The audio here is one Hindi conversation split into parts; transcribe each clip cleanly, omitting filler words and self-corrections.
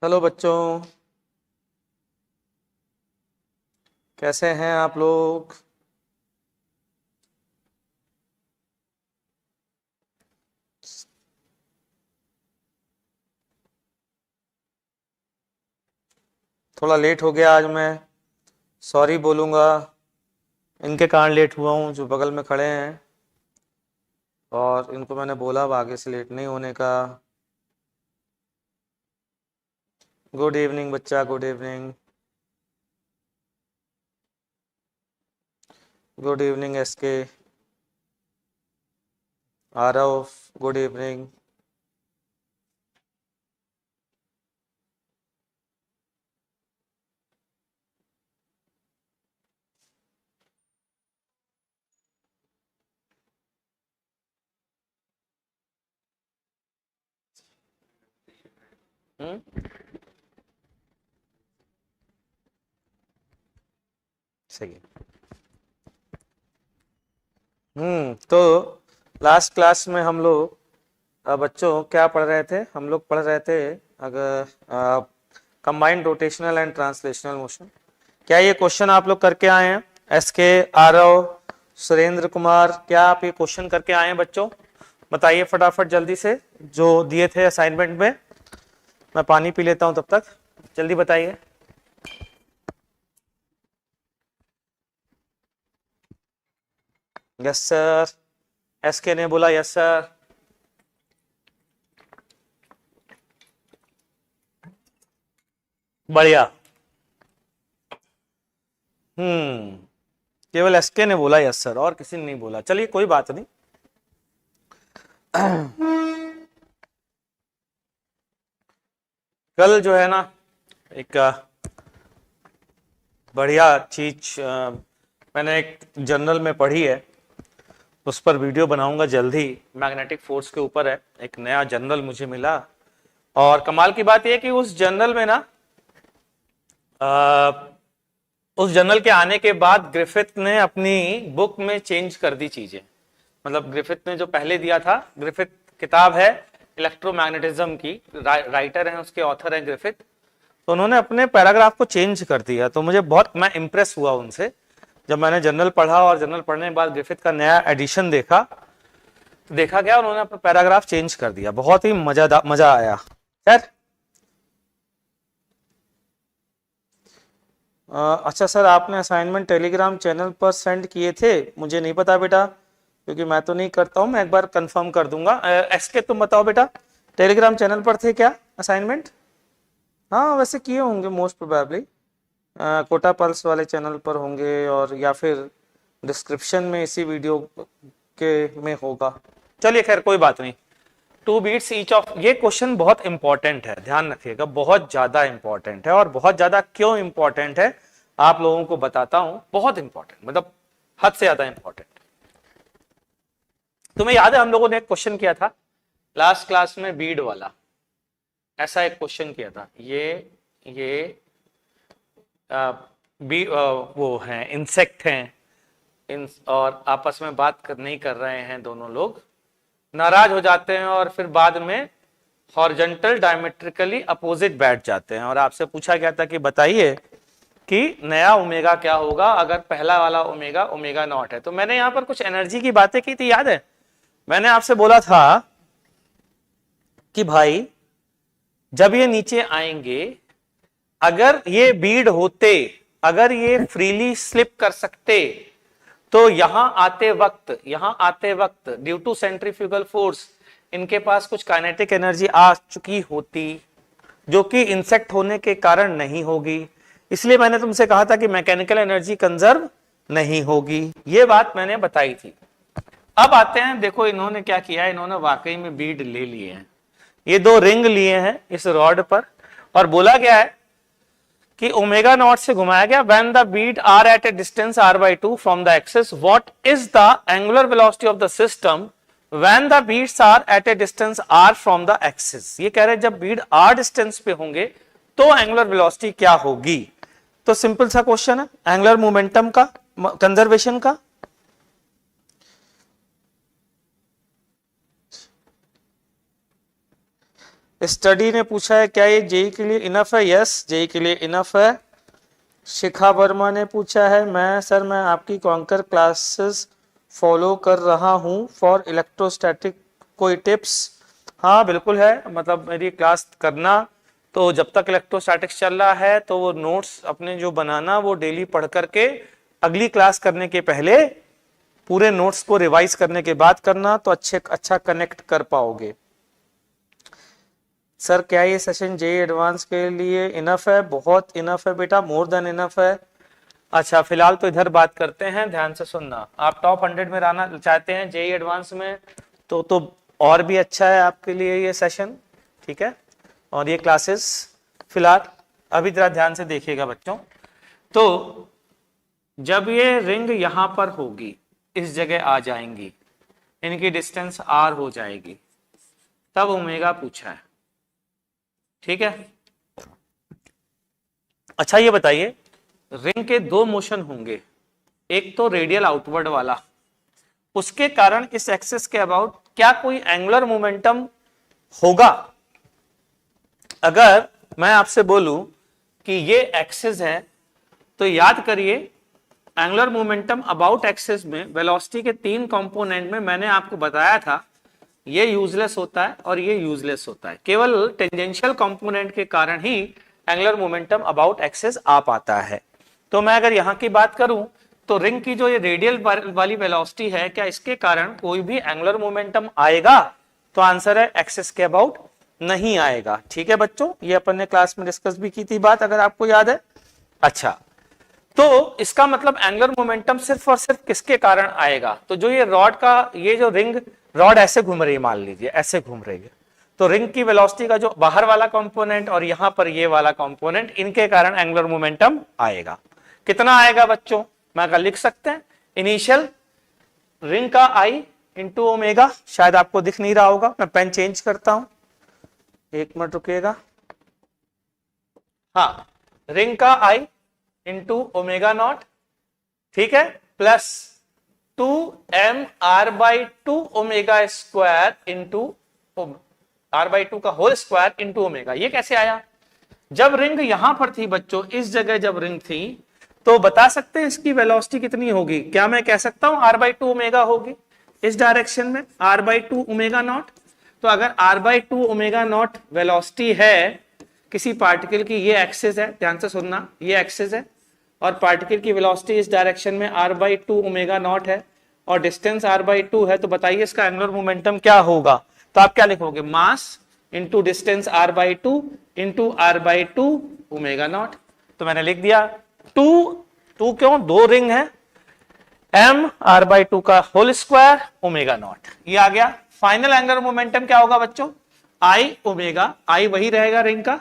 हेलो बच्चों, कैसे हैं आप लोग। थोड़ा लेट हो गया आज मैं, सॉरी बोलूँगा। इनके कारण लेट हुआ हूँ जो बगल में खड़े हैं, और इनको मैंने बोला अब आगे से लेट नहीं होने का। गुड इवनिंग बच्चा, good evening. Good evening S K, Aarav, good evening. सही है। तो लास्ट क्लास में हम लोग बच्चों क्या पढ़ रहे थे। हम लोग पढ़ रहे थे अगर combined rotational and translational motion. क्या ये क्वेश्चन आप लोग करके आए हैं? एस के, आरव, सुरेंद्र कुमार, क्या आप ये क्वेश्चन करके आए हैं बच्चों? बताइए फटाफट जल्दी से, जो दिए थे असाइनमेंट में। मैं पानी पी लेता हूं तब तक, जल्दी बताइए। यस सर, एस के ने बोला यस सर। बढ़िया। केवल एसके ने बोला यस सर, और किसी ने नहीं बोला। चलिए कोई बात नहीं। कल जो है ना, एक बढ़िया चीज मैंने एक जर्नल में पढ़ी है, उस पर वीडियो बनाऊंगा जल्दी। मैग्नेटिक फोर्स के ऊपर है, एक नया जर्नल मुझे मिला। और कमाल की बात यह कि उस जर्नल में ना, उस जर्नल के आने के बाद ग्रिफिथ ने अपनी बुक में चेंज कर दी चीजें। मतलब ग्रिफिथ ने जो पहले दिया था, ग्रिफिथ किताब है इलेक्ट्रोमैग्नेटिज्म की, राइटर हैं उसके, ऑथर हैं ग्रिफिथ। तो उन्होंने अपने पैराग्राफ को चेंज कर दिया। तो मुझे बहुत, मैं इंप्रेस हुआ उनसे जब मैंने जर्नल पढ़ा, और जर्नल पढ़ने के बाद ग्रिफिथ का नया एडिशन देखा गया, उन्होंने अपना पैराग्राफ चेंज कर दिया। बहुत ही मजा आया। खैर, अच्छा सर, आपने असाइनमेंट टेलीग्राम चैनल पर सेंड किए थे? मुझे नहीं पता बेटा, क्योंकि मैं तो नहीं करता हूं। मैं एक बार कंफर्म कर दूंगा। एसके तुम बताओ बेटा, टेलीग्राम चैनल पर थे क्या असाइनमेंट? हाँ वैसे किए होंगे मोस्ट प्रोबेबली, कोटा पल्स वाले चैनल पर होंगे, और या फिर डिस्क्रिप्शन में इसी वीडियो के में होगा। चलिए खैर कोई बात नहीं। 2 बीट्स ईच ऑफ, ये क्वेश्चन बहुत इंपॉर्टेंट है, ध्यान रखिएगा, बहुत ज्यादा इंपॉर्टेंट है। और बहुत ज्यादा क्यों इंपॉर्टेंट है आप लोगों को बताता हूं। बहुत इंपॉर्टेंट, मतलब हद से ज्यादा इंपॉर्टेंट। तुम्हें याद है हम लोगों ने एक क्वेश्चन किया था लास्ट क्लास में, बीड वाला। ऐसा एक क्वेश्चन किया था। ये वो हैं, इंसेक्ट हैं, और आपस में बात नहीं कर रहे हैं, दोनों लोग नाराज हो जाते हैं, और फिर बाद में हॉरिजॉन्टल डायमेट्रिकली अपोजिट बैठ जाते हैं। और आपसे पूछा गया था कि बताइए कि नया ओमेगा क्या होगा अगर पहला वाला ओमेगा ओमेगा नॉट है। तो मैंने यहां पर कुछ एनर्जी की बातें की थी, याद है? मैंने आपसे बोला था कि भाई जब ये नीचे आएंगे, अगर ये बीड होते, अगर ये फ्रीली स्लिप कर सकते, तो यहां आते वक्त ड्यू टू सेंट्रीफ्यूगल फोर्स इनके पास कुछ काइनेटिक एनर्जी आ चुकी होती, जो कि इंसेक्ट होने के कारण नहीं होगी। इसलिए मैंने तुमसे कहा था कि मैकेनिकल एनर्जी कंजर्व नहीं होगी। ये बात मैंने बताई थी। अब आते हैं, देखो इन्होंने क्या किया है, इन्होंने वाकई में बीड ले लिए हैं। ये 2 रिंग लिए हैं इस रॉड पर, और बोला गया है कि ओमेगा नॉट से घुमाया गया। When the bead are at a distance r/2 from the axis, what is the angular velocity of the system when the beads are at a distance r from the axis. ये कह रहे हैं जब बीट r डिस्टेंस पे होंगे तो एंगुलर वेलोसिटी क्या होगी। तो सिंपल सा क्वेश्चन है, एंगुलर मोमेंटम का, कंजर्वेशन का। स्टडी ने पूछा है क्या ये जेई के लिए इनफ है? यस, जेई के लिए इनफ है। शिखा वर्मा ने पूछा है मैं आपकी कॉन्कर क्लासेस फॉलो कर रहा हूँ फॉर इलेक्ट्रोस्टैटिक, कोई टिप्स? हाँ बिल्कुल है, मतलब मेरी क्लास करना, तो जब तक इलेक्ट्रोस्टैटिक्स चल रहा है तो वो नोट्स अपने जो बनाना वो डेली पढ़ करके अगली क्लास करने के पहले पूरे नोट्स को रिवाइज करने के बाद करना, तो अच्छा कनेक्ट कर पाओगे। सर क्या ये सेशन जेई एडवांस के लिए इनफ है? बहुत इनफ है बेटा, मोर देन इनफ है। अच्छा फिलहाल तो इधर बात करते हैं, ध्यान से सुनना। आप टॉप 100 में रहना चाहते हैं जेई एडवांस में, तो और भी अच्छा है आपके लिए ये सेशन, ठीक है। और ये क्लासेस फिलहाल अभी जरा ध्यान से देखिएगा बच्चों। तो जब ये रिंग यहां पर होगी, इस जगह आ जाएंगी, इनकी डिस्टेंस आर हो जाएगी, तब ओमेगा पूछा है, ठीक है। अच्छा ये बताइए, रिंग के दो मोशन होंगे, एक तो रेडियल आउटवर्ड वाला, उसके कारण इस एक्सिस के अबाउट क्या कोई एंगुलर मोमेंटम होगा? अगर मैं आपसे बोलूं कि ये एक्सिस है, तो याद करिए एंगुलर मोमेंटम अबाउट एक्सिस में वेलोसिटी के 3 कंपोनेंट में मैंने आपको बताया था, ये यूजलेस होता है और ये यूजलेस होता है, केवल टेंजेंशियल कंपोनेंट के कारण ही एंगुलर मोमेंटम अबाउट एक्सिस आ पाता है। तो मैं अगर यहां की बात करूं तो रिंग की जो ये रेडियल वाली वेलोसिटी है, क्या इसके कारण कोई भी एंगुलर मोमेंटम आएगा? तो आंसर है एक्सिस के अबाउट नहीं आएगा, ठीक है बच्चों। ये अपन ने क्लास में डिस्कस भी की थी बात, अगर आपको याद है। अच्छा, तो इसका मतलब एंगुलर मोमेंटम सिर्फ और सिर्फ किसके कारण आएगा? तो जो ये रॉड का, ये जो रिंग रॉड ऐसे घूम रही है, मान लीजिए ऐसे घूम रही है, तो रिंग की वेलोसिटी का जो बाहर वाला कंपोनेंट और यहां पर ये वाला कंपोनेंट, इनके कारण एंगुलर मोमेंटम आएगा। कितना आएगा बच्चों? मैं अगर लिख सकते हैं इनिशियल रिंग का आई इंटू ओमेगा, शायद आपको दिख नहीं रहा होगा, मैं पेन चेंज करता हूं, एक मिनट रुकिएगा। हाँ, रिंग का आई इंटू ओमेगा नॉट, ठीक है, plus 2m r/2 omega square into r/2 का होल स्क्वायर इंटू ओमेगा। ये कैसे आया? जब रिंग यहां पर थी बच्चों, इस जगह जब रिंग थी, तो बता सकते हैं इसकी वेलोसिटी कितनी होगी? क्या मैं कह सकता हूं r/2 ओमेगा होगी इस डायरेक्शन में, r/2 ओमेगा नॉट। तो अगर r/2 ओमेगा नॉट वेलोसिटी है किसी पार्टिकल की, ये एक्सिस है, ध्यान से सुनना, ये एक्सिस है, और पार्टिकल की वेलोसिटी इस डायरेक्शन में r/2 ओमेगा नॉट है, और डिस्टेंस r/2 है, तो बताइए इसका एंगुलर मोमेंटम क्या होगा? तो आप क्या लिखोगे? Mass into distance r/2 into r/2 omega naught. तो मैंने लिख दिया 2 क्यों? दो रिंग है, m r/2 का होल स्क्वायर ओमेगा नॉट, ये आ गया। फाइनल एंगुलर मोमेंटम क्या होगा बच्चों? आई ओमेगा, आई वही रहेगा रिंग का,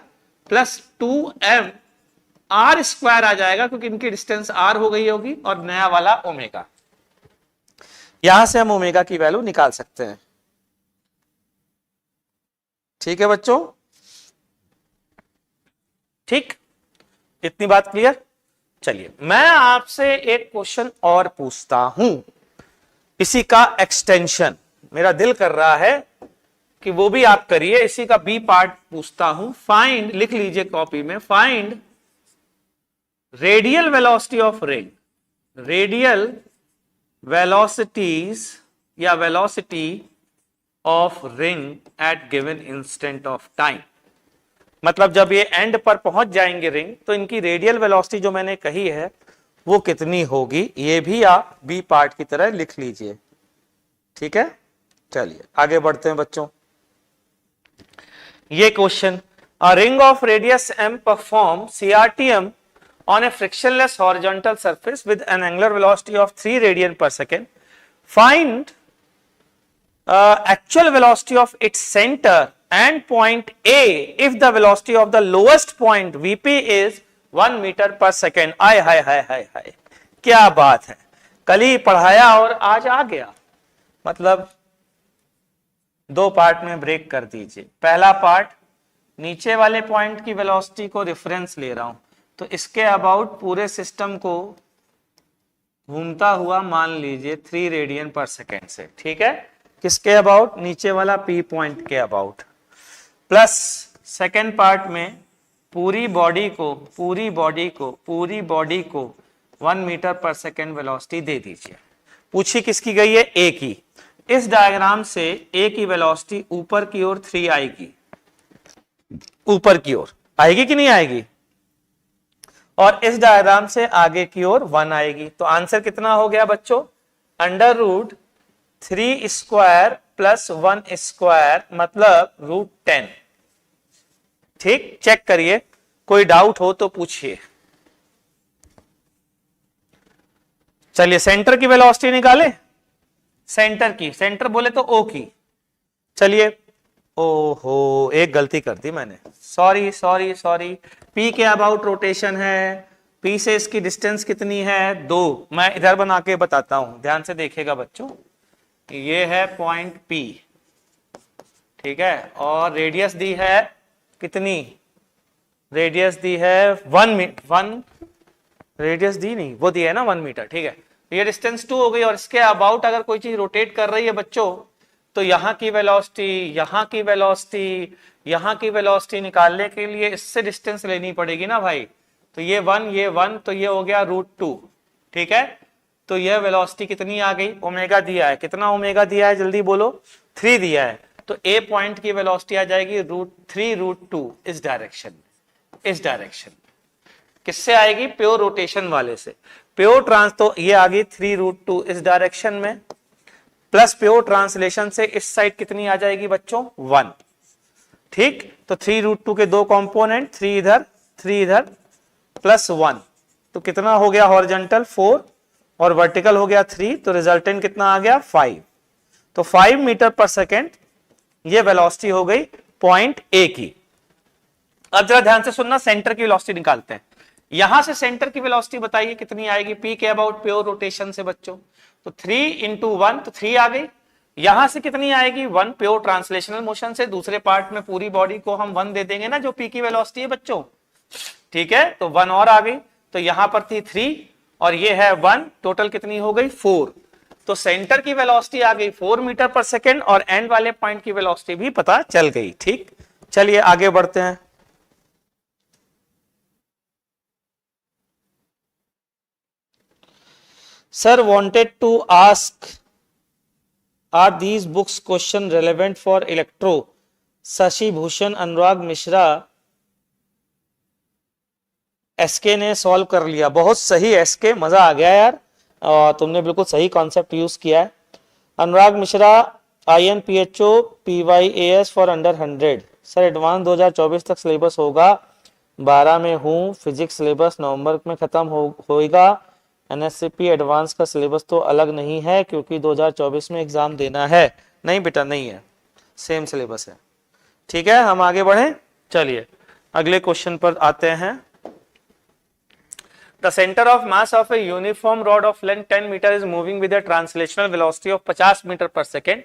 प्लस 2m r स्क्वायर आ जाएगा, क्योंकि इनकी डिस्टेंस r हो गई होगी, और नया वाला ओमेगा। यहां से हम ओमेगा की वैल्यू निकाल सकते हैं, ठीक है बच्चों, ठीक, इतनी बात क्लियर। चलिए मैं आपसे एक क्वेश्चन और पूछता हूं, इसी का एक्सटेंशन, मेरा दिल कर रहा है कि वो भी आप करिए, इसी का बी पार्ट पूछता हूं। फाइंड, लिख लीजिए कॉपी में, find radial velocity of ring, radial velocities या velocity of ring at given instant of time. मतलब जब ये एंड पर पहुंच जाएंगे रिंग, तो इनकी रेडियल वेलोसिटी जो मैंने कही है वो कितनी होगी, ये भी आप बी पार्ट की तरह लिख लीजिए, ठीक है। चलिए आगे बढ़ते हैं बच्चों। ये question, a ring of radius m perform CRTM on a frictionless horizontal surface with an angular velocity of 3 radian per second. Find actual velocity of its center and point A if the velocity of the lowest point Vp is 1 meter per second. आय हाय हाय हाय हाय, क्या बात है, कल ही पढ़ाया और आज आ गया। मतलब दो पार्ट में ब्रेक कर दीजिए। पहला पार्ट, नीचे वाले पॉइंट की वेलोसिटी को रेफरेंस ले रहा हूं, तो इसके अबाउट पूरे सिस्टम को घूमता हुआ मान लीजिए 3 रेडियन पर सेकेंड से, ठीक है। किसके अबाउट? नीचे वाला P पॉइंट के अबाउट। प्लस सेकेंड पार्ट में पूरी बॉडी को 1 मीटर पर सेकेंड वेलोसिटी दे दीजिए। पूछी किसकी गई है? ए की। इस डायग्राम से ए की वेलोसिटी ऊपर की ओर 3 आएगी, ऊपर की ओर आएगी कि नहीं आएगी, और इस डायग्राम से आगे की ओर 1 आएगी। तो आंसर कितना हो गया बच्चों? √3 स्क्वायर प्लस 1 स्क्वायर मतलब √10। ठीक, चेक करिए, कोई डाउट हो तो पूछिए। चलिए सेंटर की वेलोसिटी निकाले। सेंटर बोले तो ओ की। चलिए, ओहो एक गलती कर दी मैंने, सॉरी। पी के अबाउट रोटेशन है, पी से इसकी डिस्टेंस कितनी है? 2। मैं इधर बना के बताता हूं, ध्यान से देखिएगा बच्चों। ये है पॉइंट पी, ठीक है, और रेडियस दी है कितनी? रेडियस दी है 1 रेडियस दी नहीं, वो दी है ना 1 मीटर, ठीक है। ये डिस्टेंस 2 हो गई, और इसके अबाउट अगर कोई चीज रोटेट कर रही है बच्चों, तो यहाँ की वेलोसिटी, यहाँ की वेलोसिटी, यहाँ की वेलोसिटी निकालने के लिए इससे डिस्टेंस लेनी पड़ेगी ना भाई। तो ये 1 तो ये हो गया √2, ठीक है। तो यह वेलोसिटी कितनी आ गई? ओमेगा दिया है, कितना ओमेगा दिया है जल्दी बोलो? 3 दिया है। तो ए पॉइंट की वेलोसिटी आ जाएगी √3√2 इस डायरेक्शन में, इस डायरेक्शन। किससे आएगी? प्योर रोटेशन वाले से। प्योर ट्रांस तो ये आ गई 3√2 इस डायरेक्शन में, प्लस प्योर ट्रांसलेशन से इस साइड कितनी आ जाएगी बच्चों? 1। ठीक, तो 3√2 के 2 कंपोनेंट, 3 इधर प्लस 1, तो कितना हो गया? हॉरिजॉन्टल 4 और वर्टिकल हो गया 3, तो रिजल्टेंट कितना आ गया? 5। तो 5 मीटर पर सेकेंड ये वेलोसिटी हो गई पॉइंट ए की। अब जरा ध्यान से सुनना, सेंटर की वेलोसिटी निकालते हैं। यहां से सेंटर की वेलोसिटी बताइए कितनी आएगी? पी के अबाउट प्योर रोटेशन से बच्चों, तो 3 × 1 तो 3 आ गई। यहां से कितनी आएगी? 1 प्योर ट्रांसलेशनल मोशन से। दूसरे पार्ट में पूरी बॉडी को हम 1 दे देंगे ना, जो पी की वेलोसिटी है बच्चों, ठीक है। तो 1 और आ गई, तो यहां पर थी 3 और ये है 1, टोटल कितनी हो गई? 4। तो सेंटर की वेलोसिटी आ गई 4 मीटर पर सेकेंड, और एंड वाले पॉइंट की वेलोसिटी भी पता चल गई। ठीक, चलिए आगे बढ़ते हैं। Sir wanted to ask, are these books question relevant for electro? Shashi Bhushan, Anurag Mishra, S K ने सॉल्व कर लिया। बहुत सही एसके, मजा आ गया यार, तुमने बिल्कुल सही कॉन्सेप्ट यूज किया है। Anurag Mishra, INPHO PYAS for under 100। Sir advance 2024 तक सिलेबस होगा, 12 में हूँ। फिजिक्स सिलेबस नवंबर में खत्म होगा। NSCP एडवांस का सिलेबस तो अलग नहीं है क्योंकि 2024 में एग्जाम देना है। नहीं बेटा नहीं है, सेम सिलेबस है। ठीक है, हम आगे बढ़े। चलिए अगले क्वेश्चन पर आते हैं। The center of mass of a uniform rod of length 10 meter is moving with a translational velocity of 50 meter per second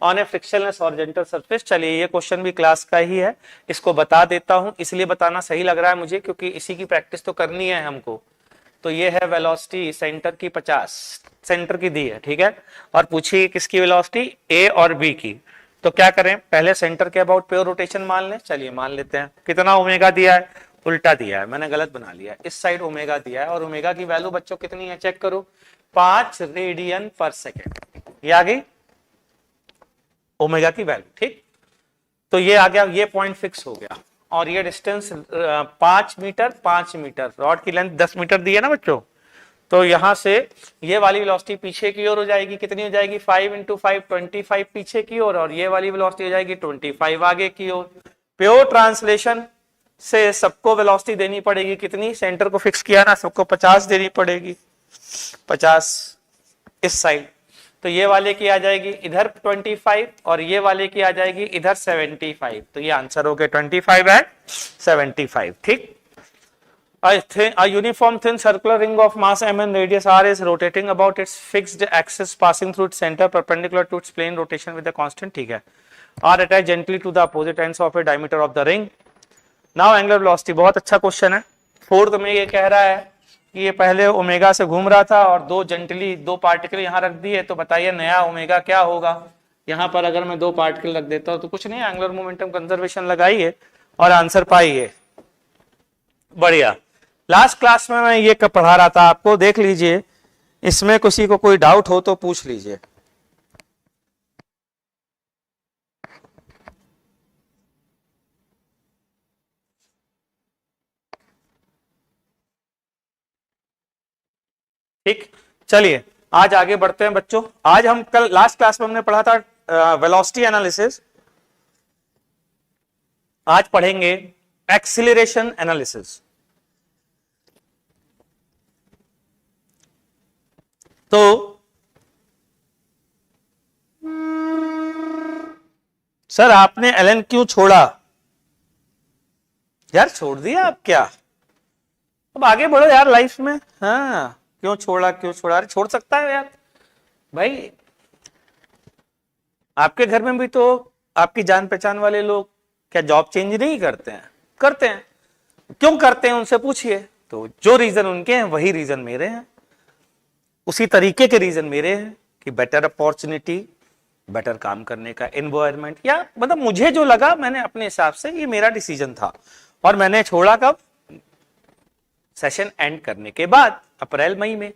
on a frictionless horizontal surface। चलिए ये क्वेश्चन भी क्लास का ही है, इसको बता देता हूं, इसलिए बताना सही लग रहा है मुझे क्योंकि इसी की प्रैक्टिस तो करनी है हमको। तो ये है वेलोसिटी सेंटर की 50, सेंटर की दी है, ठीक है। और पूछिए किसकी वेलोसिटी? ए और बी की। तो क्या करें, पहले सेंटर के अबाउट प्योर रोटेशन मान लें। चलिए मान लेते हैं। कितना ओमेगा दिया है? उल्टा दिया है, मैंने गलत बना लिया है। इस साइड ओमेगा दिया है और ओमेगा की वैल्यू बच्चों कितनी है चेक करो, 5 रेडियन पर सेकेंड। ये आ गई ओमेगा की वैल्यू, ठीक। तो ये आ गया, ये पॉइंट फिक्स हो गया। और ये डिस्टेंस 5 मीटर, 5 मीटर, रॉड की लेंथ 10 मीटर दी है ना बच्चों। तो यहां से ये वाली वेलोसिटी पीछे की ओर हो जाएगी। कितनी हो जाएगी? 5 × 5 25 पीछे की ओर, और ये वाली वेलोसिटी हो जाएगी 25 आगे की ओर। प्योर ट्रांसलेशन से सबको वेलोसिटी देनी पड़ेगी कितनी? सेंटर को फिक्स किया ना, सबको 50 देनी पड़ेगी, 50 इस साइड। तो ये वाले की आ जाएगी इधर 25 और ये वाले की आ जाएगी इधर 75। तो ये आंसर हो गया 25 एंड 75, ठीक। A uniform thin circular ring of mass m and radius r is rotating about its fixed axis passing through its center perpendicular to its plane rotation with a constant, ठीक है। R attached gently to the opposite ends of a diameter of the ring. Now angular velocity, बहुत अच्छा क्वेश्चन है। 4th में ये कह रहा है कि ये पहले ओमेगा से घूम रहा था और दो पार्टिकल यहाँ रख दिए, तो बताइए नया ओमेगा क्या होगा? यहां पर अगर मैं 2 पार्टिकल रख देता हूं तो कुछ नहीं, एंगुलर मोमेंटम कंजर्वेशन लगाइए और आंसर पाइए। बढ़िया। लास्ट क्लास में मैं ये पढ़ा रहा था आपको, देख लीजिए, इसमें किसी को कोई डाउट हो तो पूछ लीजिए। ठीक, चलिए आज आगे बढ़ते हैं बच्चों। आज हम कल लास्ट क्लास में हमने पढ़ा था वेलोसिटी एनालिसिस, आज पढ़ेंगे एक्सीलरेशन एनालिसिस। तो सर आपने एलन क्यों छोड़ा? यार छोड़ दिया अब क्या, अब आगे बढ़ो यार लाइफ में। हाँ क्यों छोड़ा, क्यों छोड़ा? अरे छोड़ सकता है यार भाई, आपके घर में भी तो आपकी जान पहचान वाले लोग क्या जॉब चेंज नहीं करते हैं? करते हैं। क्यों करते हैं उनसे पूछिए, तो जो रीजन उनके हैं वही रीजन मेरे हैं, उसी तरीके के रीजन मेरे हैं कि बेटर अपॉर्चुनिटी, बेटर काम करने का एनवायरनमेंट, या मतलब मुझे जो लगा मैंने अपने हिसाब से, ये मेरा डिसीजन था। और मैंने छोड़ा कब? सेशन एंड करने के बाद, अप्रैल मई में।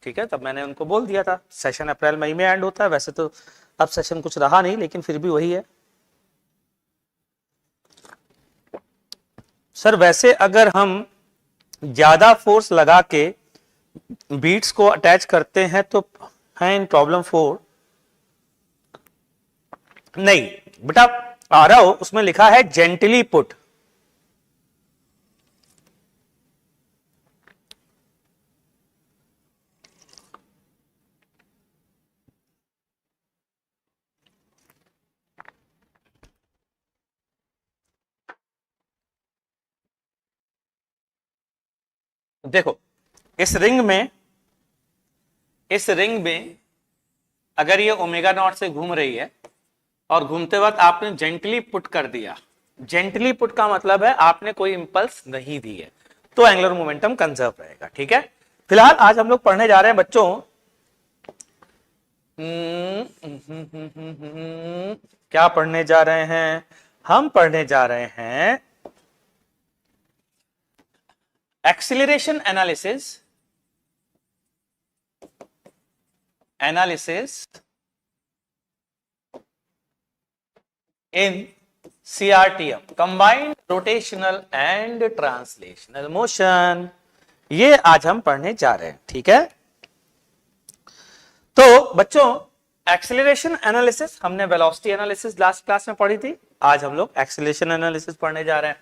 ठीक है, तब मैंने उनको बोल दिया था सेशन अप्रैल मई में एंड होता है। वैसे तो अब सेशन कुछ रहा नहीं, लेकिन फिर भी वही है। सर वैसे अगर हम ज्यादा फोर्स लगा के बीट्स को अटैच करते हैं तो है इन प्रॉब्लम 4? नहीं बेटा, आ रहा हो, उसमें लिखा है जेंटली पुट। देखो इस रिंग में अगर ये ओमेगा नॉट से घूम रही है और घूमते वक्त आपने जेंटली पुट कर दिया, जेंटली पुट का मतलब है आपने कोई इंपल्स नहीं दी है, तो एंगुलर मोमेंटम कंजर्व रहेगा। ठीक है, फिलहाल आज हम लोग पढ़ने जा रहे हैं बच्चों, क्या पढ़ने जा रहे हैं? हम पढ़ने जा रहे हैं acceleration analysis in CRTM, combined rotational and translational motion, ये आज हम पढ़ने जा रहे हैं। ठीक है, तो बच्चों एक्सीलरेशन एनालिसिस हमने वेलोसिटी एनालिसिस लास्ट क्लास में पढ़ी थी, आज हम लोग एक्सीलरेशन एनालिसिस पढ़ने जा रहे हैं।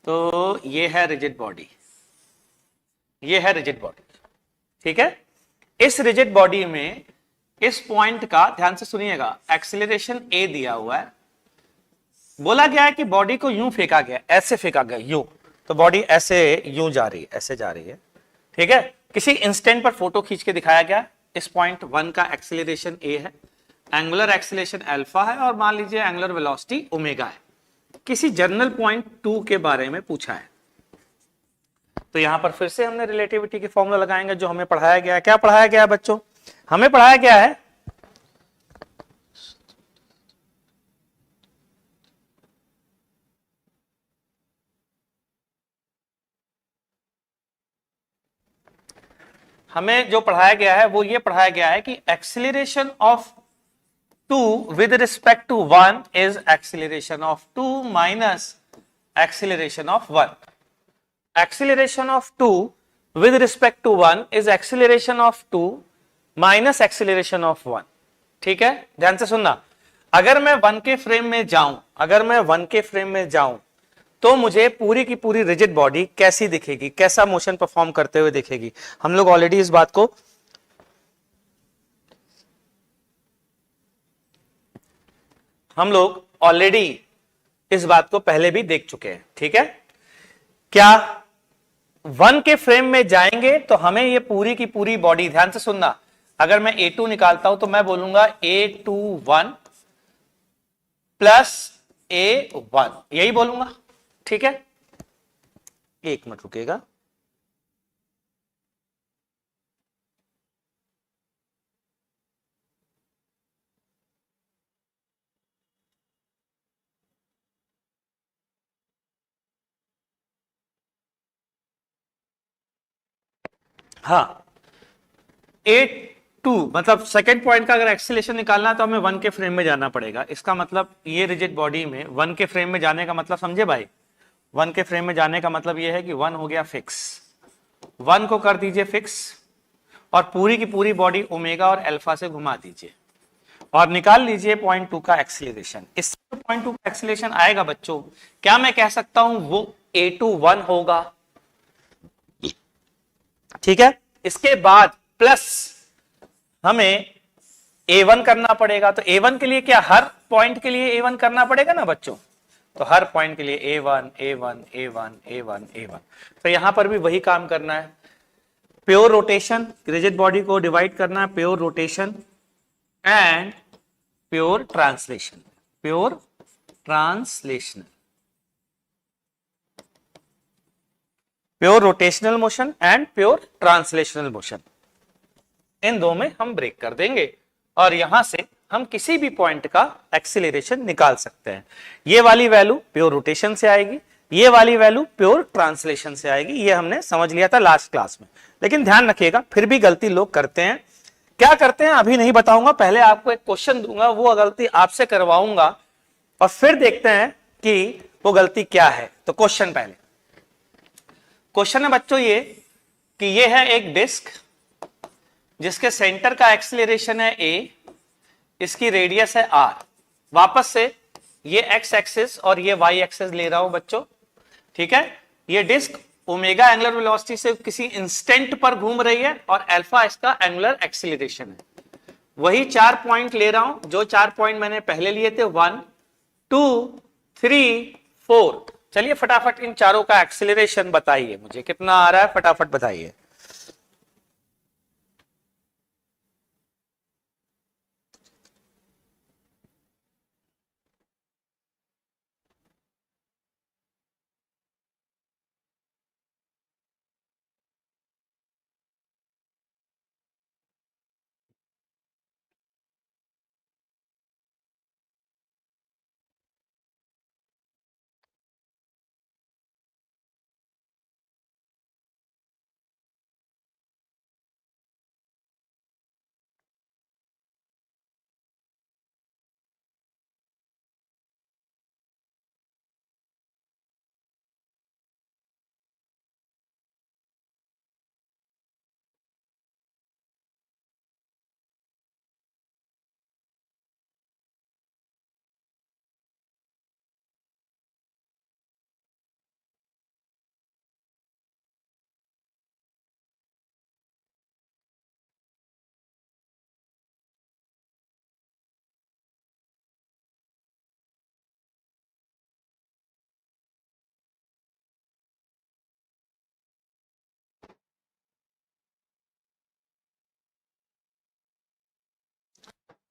तो ये है रिजिड बॉडी, ये है रिजिड बॉडी। ठीक है, इस रिजिड बॉडी में इस पॉइंट का ध्यान से सुनिएगा, एक्सीलरेशन ए दिया हुआ है, बोला गया है कि बॉडी को यूं फेंका गया, ऐसे फेंका गया यूं, तो बॉडी ऐसे यूं जा रही है, ऐसे जा रही है। ठीक है, किसी इंस्टेंट पर फोटो खींच के दिखाया गया, इस पॉइंट 1 का एक्सीलरेशन ए है, एंगुलर एक्सीलरेशन अल्फा है, और मान लीजिए एंगुलर वेलोसिटी ओमेगा है। किसी जर्नल पॉइंट 2 के बारे में पूछा है, तो यहां पर फिर से हमने रिलेटिविटी की फॉर्मूला लगाएंगे जो हमें पढ़ाया गया है। क्या पढ़ाया गया है बच्चों? हमें पढ़ाया गया है हमें जो पढ़ाया गया है वो ये पढ़ाया गया है कि acceleration of 2 with respect to 1 is acceleration of 2 minus acceleration of 1। Acceleration of 2 with respect to 1 is acceleration of 2 minus acceleration of 1। ठीक है, ध्यान से सुनना, अगर मैं 1 के फ्रेम में जाऊं, अगर मैं 1 के फ्रेम में जाऊं तो मुझे पूरी की पूरी रिजिड बॉडी कैसी दिखेगी, कैसा मोशन परफॉर्म करते हुए दिखेगी? हम लोग ऑलरेडी इस बात को पहले भी देख चुके हैं। ठीक है, क्या 1 के फ्रेम में जाएंगे तो हमें ये पूरी की पूरी बॉडी, ध्यान से सुनना, अगर मैं A2 निकालता हूं तो मैं बोलूंगा A21 प्लस A1, यही बोलूंगा। ठीक है, एक मिनट रुकेगा, हाँ, A2 मतलब सेकेंड पॉइंट का अगर एक्सीलरेशन निकालना है तो हमें 1 के फ्रेम में जाना पड़ेगा। इसका मतलब ये रिजिड बॉडी में 1 के फ्रेम में जाने का मतलब समझे भाई, 1 के फ्रेम में जाने का मतलब ये है कि 1 हो गया फिक्स, 1 को कर दीजिए फिक्स और पूरी की पूरी बॉडी ओमेगा और अल्फा से घुमा दीजिए और निकाल लीजिए पॉइंट 2 का एक्सीलरेशन। इससे पॉइंट 2 का एक्सीलरेशन आएगा बच्चों, क्या मैं कह सकता हूं वो A2 1 होगा, ठीक है। इसके बाद प्लस हमें A1 करना पड़ेगा, तो A1 के लिए क्या हर पॉइंट के लिए A1 करना पड़ेगा ना बच्चों, तो हर पॉइंट के लिए A1 A1 A1 A1 A1, तो यहां पर भी वही काम करना है, प्योर रोटेशन, रिजिड बॉडी को डिवाइड करना है pure rotation and pure translation, pure translational, pure rotational motion and pure translational motion, इन दो में हम ब्रेक कर देंगे और यहां से हम किसी भी पॉइंट का एक्सीलरेशन निकाल सकते हैं। ये वाली वैल्यू प्योर रोटेशन से आएगी, ये वाली वैल्यू प्योर ट्रांसलेशन से आएगी, ये हमने समझ लिया था लास्ट क्लास में। लेकिन ध्यान रखिएगा फिर भी गलती लोग करते हैं, क्या करते हैं अभी नहीं बताऊंगा, पहले आपको एक क्वेश्चन दूंगा, वो गलती आपसे करवाऊंगा और फिर देखते हैं कि वो गलती क्या है। तो क्वेश्चन पहले, क्वेश्चन है बच्चों ये कि ये है एक डिस्क जिसके सेंटर का एक्सीलरेशन है a, इसकी रेडियस है r, वापस से ये x एक्सिस और ये y एक्सिस ले रहा हूं बच्चों, ठीक है। ये डिस्क ओमेगा एंगुलर वेलोसिटी से किसी इंस्टेंट पर घूम रही है और अल्फा इसका एंगुलर एक्सीलरेशन है। वही 4 पॉइंट ले रहा हूं, जो 4 पॉइंट मैंने पहले लिए थे 1 2 3 4। चलिए फटाफट इन चारों का एक्सीलरेशन बताइए, मुझे कितना आ रहा है फटाफट बताइए।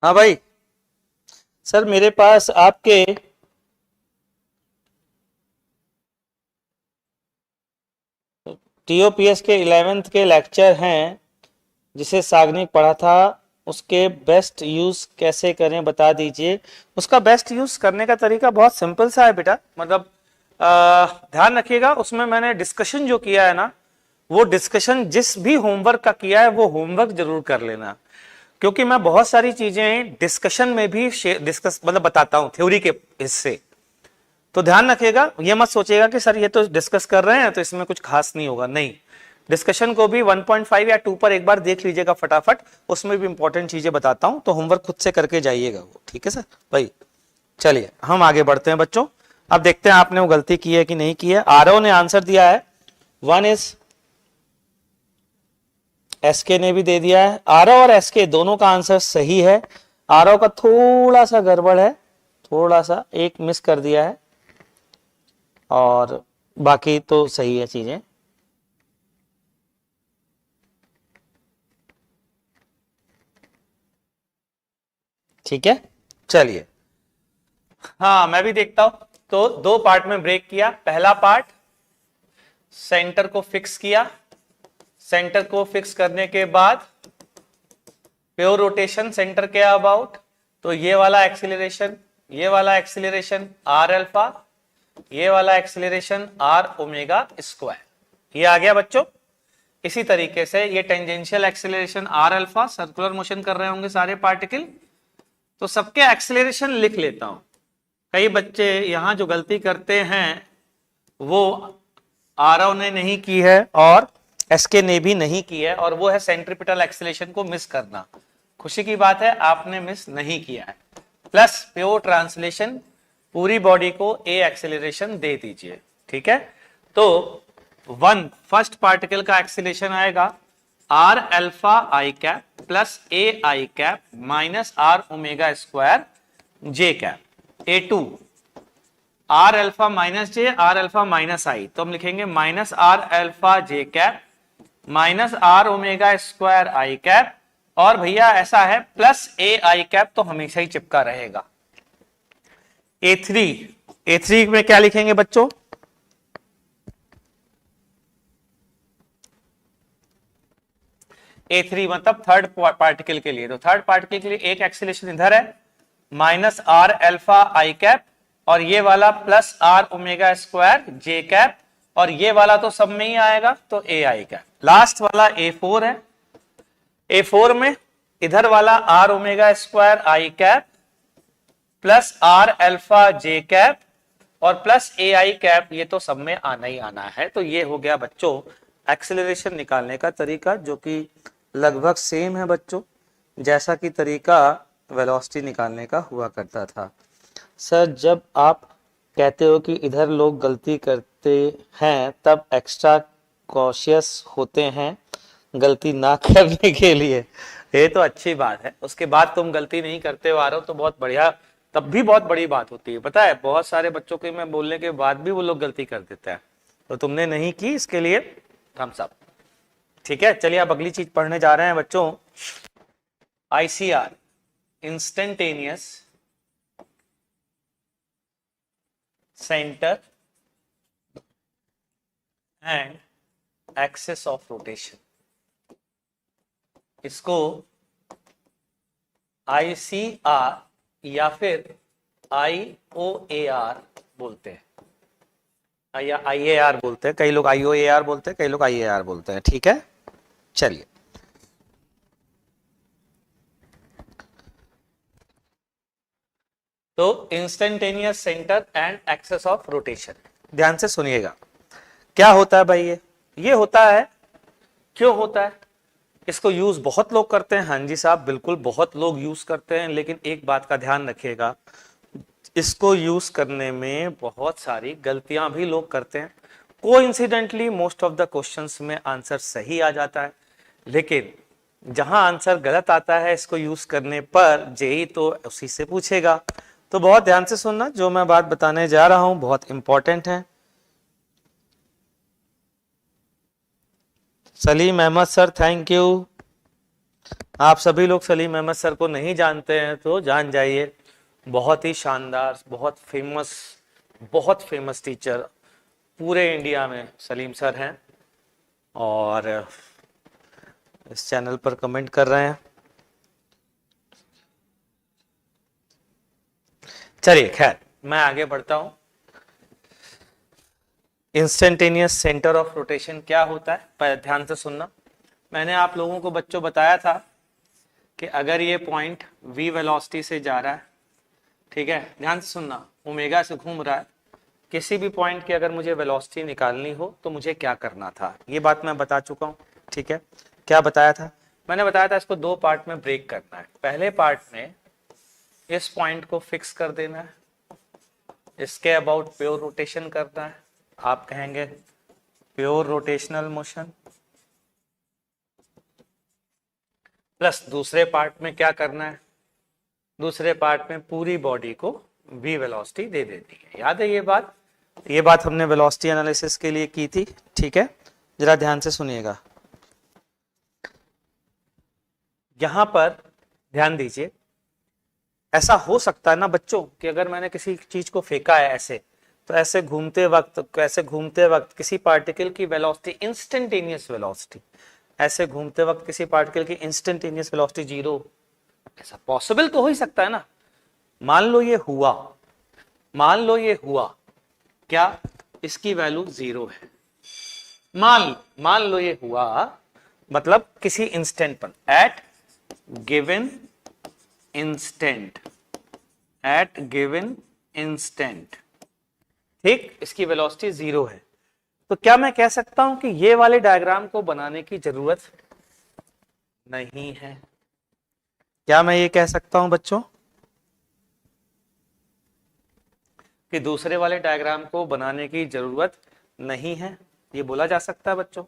हाँ भाई, सर मेरे पास आपके टीओपीएस के 11th के लेक्चर हैं जिसे सागनिक पढ़ा था, उसके बेस्ट यूज कैसे करें बता दीजिए। उसका बेस्ट यूज करने का तरीका बहुत सिंपल सा है बेटा, मतलब ध्यान रखिएगा उसमें मैंने डिस्कशन जो किया है ना, वो डिस्कशन जिस भी होमवर्क का किया है वो होमवर्क जरूर कर लेना, क्योंकि मैं बहुत सारी चीजें डिस्कशन में भी डिस्कस मतलब बताता हूं थ्योरी के हिस्से। तो ध्यान रखिएगा, ये मत सोचिएगा कि सर ये तो डिस्कस कर रहे हैं तो इसमें कुछ खास नहीं होगा, नहीं, डिस्कशन को भी 1.5 या 2 पर एक बार देख लीजिएगा फटाफट, उसमें भी इंपॉर्टेंट चीजें बताता हूं, तो होमवर्क खुद से करके जाइएगा वो, ठीक है सर भाई। चलिए हम आगे बढ़ते हैं बच्चों, अब देखते हैं आपने वो गलती की है कि नहीं की है। आरओ ने आंसर दिया है 1 इज, एसके ने भी दे दिया है, आरओ और एसके दोनों का आंसर सही है। आरओ का थोड़ा सा गड़बड़ है, थोड़ा सा एक मिस कर दिया है और बाकी तो सही है चीजें। ठीक है चलिए, हाँ मैं भी देखता हूं। तो 2 पार्ट में ब्रेक किया, पहला पार्ट सेंटर को फिक्स किया, सेंटर को फिक्स करने के बाद प्योर रोटेशन सेंटर के अबाउट, तो ये वाला एक्सीलरेशन, ये वाला एक्सीलरेशन आर अल्फा, ये वाला एक्सीलरेशन आर ओमेगा स्क्वायर, ये आ गया बच्चों। इसी तरीके से ये tangential acceleration R alpha, circular motion कर रहे होंगे सारे पार्टिकल, तो सबके एक्सेलरेशन लिख लेता हूं। कई बच्चे यहां जो गलती करते हैं वो आरव ने नहीं की है और एसके ने भी नहीं की है, और वो है सेंट्रीपिटल एक्सेलरेशन को मिस करना। खुशी की बात है आपने मिस नहीं किया है। प्लस प्योर ट्रांसलेशन, पूरी बॉडी को ए एक्सेलरेशन दे दीजिए, ठीक है। तो फर्स्ट पार्टिकल का एक्सेलरेशन आएगा R alpha I cap plus A I cap minus R omega square J cap. A2 R alpha minus J, R alpha minus I, तो हम लिखेंगे minus R alpha J cap minus R omega square I cap, और भैया ऐसा है प्लस ए आई कैप तो हमेशा ही चिपका रहेगा। A3 में क्या लिखेंगे बच्चों? A3 मतलब थर्ड पार्टिकल के लिए, तो थर्ड पार्टिकल के लिए एक एक्सेलरेशन इधर है minus R alpha I cap, और ये वाला plus R omega square J cap, और ये वाला तो सब में ही आएगा तो ए आई कैप। लास्ट वाला A4 है। A4 में इधर वाला R omega square I cap plus R alpha J cap और प्लस ए आई कैप, ये तो सब में आना ही आना है। तो ये हो गया बच्चों एक्सेलरेशन निकालने का तरीका, जो कि लगभग सेम है बच्चों जैसा कि तरीका वेलोसिटी निकालने का हुआ करता था। सर जब आप कहते हो कि इधर लोग गलती करते हैं तब एक्स्ट्रा कॉशियस होते हैं गलती ना करने के लिए, ये तो अच्छी बात है। उसके बाद तुम गलती नहीं करते हो आ रहे हो तो बहुत बढ़िया, तब भी बहुत बड़ी बात होती है। पता है बहुत सारे बच्चों के मैं बोलने के बाद भी वो लोग गलती कर देते हैं, तो तुमने नहीं की इसके लिए थम्स अप, ठीक है। चलिए अब अगली चीज पढ़ने जा रहे हैं बच्चों, ICR instantaneous centre and axis of rotation. इसको ICR या फिर IOAR बोलते हैं, या IAR बोलते हैं, कई लोग IOAR बोलते हैं, कई लोग IAR बोलते हैं, ठीक है। चलिए तो instantaneous centre and axis of rotation, ध्यान से सुनिएगा क्या होता है भाई। ये होता है, क्यों होता है, इसको यूज बहुत लोग करते हैं। हाँ जी साहब बिल्कुल बहुत लोग यूज करते हैं, लेकिन एक बात का ध्यान रखिएगा, इसको यूज करने में बहुत सारी गलतियां भी लोग करते हैं। Coincidentally most of the questions में आंसर सही आ जाता है, लेकिन जहां आंसर गलत आता है इसको यूज करने पर जेई तो उसी से पूछेगा। तो बहुत ध्यान से सुनना, जो मैं बात बताने जा रहा हूं बहुत इंपॉर्टेंट है। Salim Ahmed sir thank you. आप सभी लोग सलीम अहमद सर को नहीं जानते हैं तो जान जाइए, बहुत ही शानदार, बहुत फेमस टीचर पूरे इंडिया में सलीम सर हैं, और इस चैनल पर कमेंट कर रहे हैं। चलिए खैर मैं आगे बढ़ता हूं। इंस्टेंटेनियस सेंटर ऑफ रोटेशन क्या होता है, पर ध्यान से सुनना। मैंने आप लोगों को बच्चों बताया था कि अगर ये पॉइंट v वेलोसिटी से जा रहा है, ठीक है, ध्यान से सुनना, ओमेगा से घूम रहा है, किसी भी पॉइंट की अगर मुझे वेलोसिटी निकालनी हो तो मुझे क्या करना था, ये बात मैं बता चुका हूं, ठीक है। क्या बताया था, मैंने बताया था इसको दो पार्ट में ब्रेक करना है। पहले पार्ट में इस पॉइंट को फिक्स कर देना है, इसके अबाउट प्योर रोटेशन करना है, आप कहेंगे प्योर रोटेशनल मोशन। प्लस दूसरे पार्ट में क्या करना है, दूसरे पार्ट में पूरी बॉडी को v वेलोसिटी दे देनी है। याद है ये बात हमने वेलोसिटी एनालिसिस के लिए की थी, ठीक है। जरा ध्यान से सुनिएगा, यहां पर ध्यान दीजिए। ऐसा हो सकता है ना बच्चों कि अगर मैंने किसी चीज को फेंका है ऐसे, तो ऐसे घूमते वक्त किसी पार्टिकल की वेलोसिटी, इंस्टेंटेनियस वेलोसिटी, ऐसे घूमते वक्त किसी पार्टिकल की इंस्टेंटेनियस वेलोसिटी 0, ऐसा पॉसिबल तो हो ही सकता है ना। मान लो ये हुआ, क्या इसकी वैल्यू 0 है, मान लो ये हुआ, मतलब किसी इंस्टेंट पर, at given instant, at given instant, ठीक, इसकी वेलोसिटी 0 है। तो क्या मैं कह सकता हूं कि ये वाले डायग्राम को बनाने की जरूरत नहीं है? क्या मैं ये कह सकता हूं बच्चों कि दूसरे वाले डायग्राम को बनाने की जरूरत नहीं है? ये बोला जा सकता है बच्चों?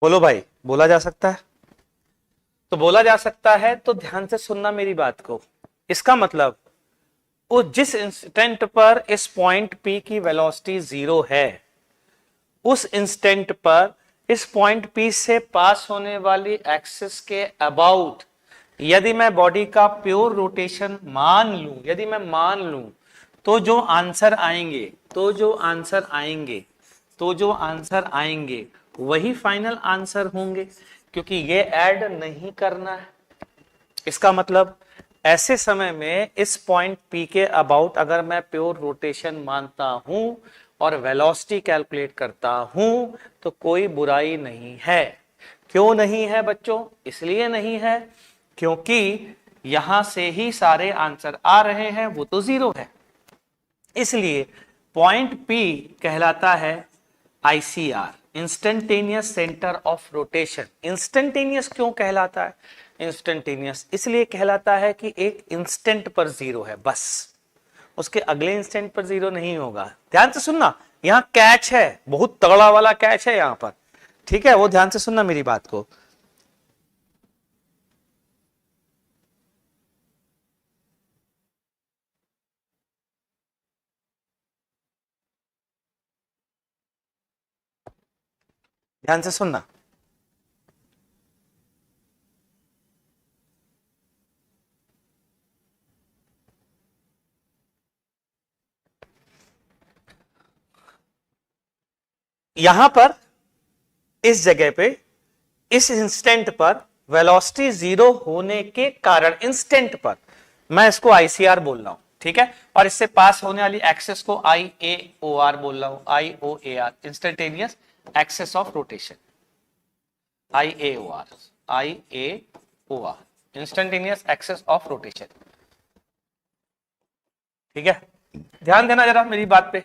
बोलो भाई, बोला जा सकता है? तो बोला जा सकता है तो ध्यान से सुनना मेरी बात को। इसका मतलब वो जिस इंस्टेंट पर इस पॉइंट P की वेलोसिटी 0 है, उस इंस्टेंट पर इस पॉइंट P से पास होने वाली एक्सिस के अबाउट यदि मैं बॉडी का प्योर रोटेशन मान लूं, यदि मैं मान लूं, तो जो आंसर आएंगे, तो जो आंसर आएंगे, तो जो आंसर आएंगे वही फाइनल आंसर होंगे, क्योंकि ये ऐड नहीं करना है। इसका मतलब ऐसे समय में इस पॉइंट P के अबाउट अगर मैं प्योर रोटेशन मानता हूं और वेलोसिटी कैलकुलेट करता हूं तो कोई बुराई नहीं है। क्यों नहीं है बच्चों? इसलिए नहीं है क्योंकि यहां से ही सारे आंसर आ रहे हैं, वो तो 0 है। इसलिए पॉइंट P कहलाता है ICR, instantaneous centre of rotation. Instantaneous क्यों कहलाता है? इंस्टेंटेनियस इसलिए कहलाता है कि एक इंस्टेंट पर 0 है, बस, उसके अगले इंस्टेंट पर 0 नहीं होगा। ध्यान से सुनना, यहां कैच है, बहुत तगड़ा वाला कैच है यहां पर, ठीक है? वो ध्यान से सुनना मेरी बात को। ध्यान से सुनना, यहां पर इस जगह पे इस इंस्टेंट पर वेलोसिटी 0 होने के कारण इंस्टेंट पर मैं इसको ICR बोल रहा हूं, ठीक है? और इससे पास होने वाली एक्सेस को IAOR बोल रहा हूं, IOAR, instantaneous axis of rotation, IAOR, IAOR, instantaneous axis of rotation, ठीक है? ध्यान देना जरा मेरी बात पे।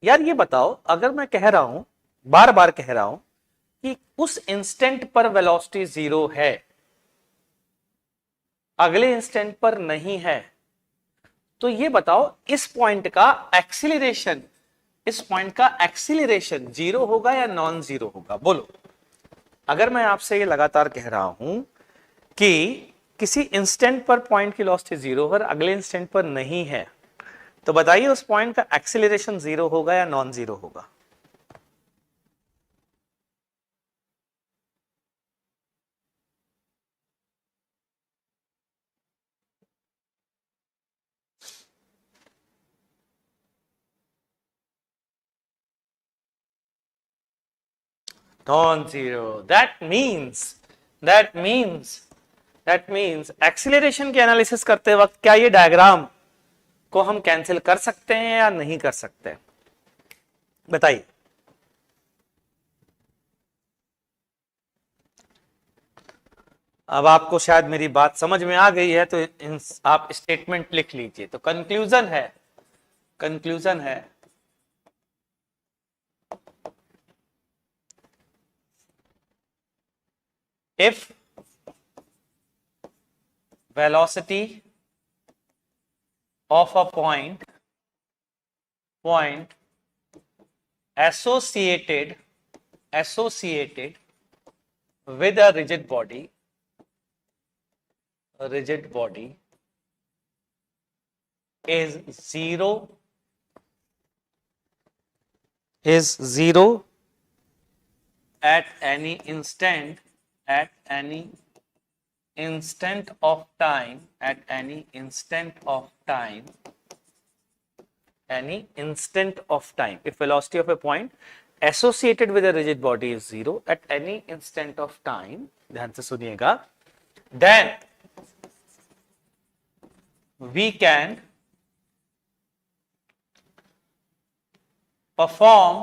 यार ये बताओ, अगर मैं कह रहा हूं, बार बार कह रहा हूं कि उस इंस्टेंट पर वेलोसिटी 0 है, अगले इंस्टेंट पर नहीं है, तो ये बताओ इस पॉइंट का एक्सीलरेशन, इस पॉइंट का एक्सीलरेशन 0 होगा या नॉन 0 होगा? बोलो। अगर मैं आपसे ये लगातार कह रहा हूं कि किसी इंस्टेंट पर पॉइंट की वेलोसिटी 0 और अगले इंस्टेंट पर नहीं है, तो बताइए उस पॉइंट का एक्सीलरेशन 0 होगा या नॉन 0 होगा? Non-zero. That means एक्सीलरेशन के एनालिसिस करते वक्त क्या ये डायग्राम को हम कैंसिल कर सकते हैं या नहीं कर सकते? बताइए। अब आपको शायद मेरी बात समझ में आ गई है, तो आप स्टेटमेंट लिख लीजिए। तो कंक्लूजन है if velocity of a point associated with a rigid body is zero at any instant of time, if velocity of a point associated with a rigid body is 0 at any instant of time, ध्यान से सुनिएगा, then we can perform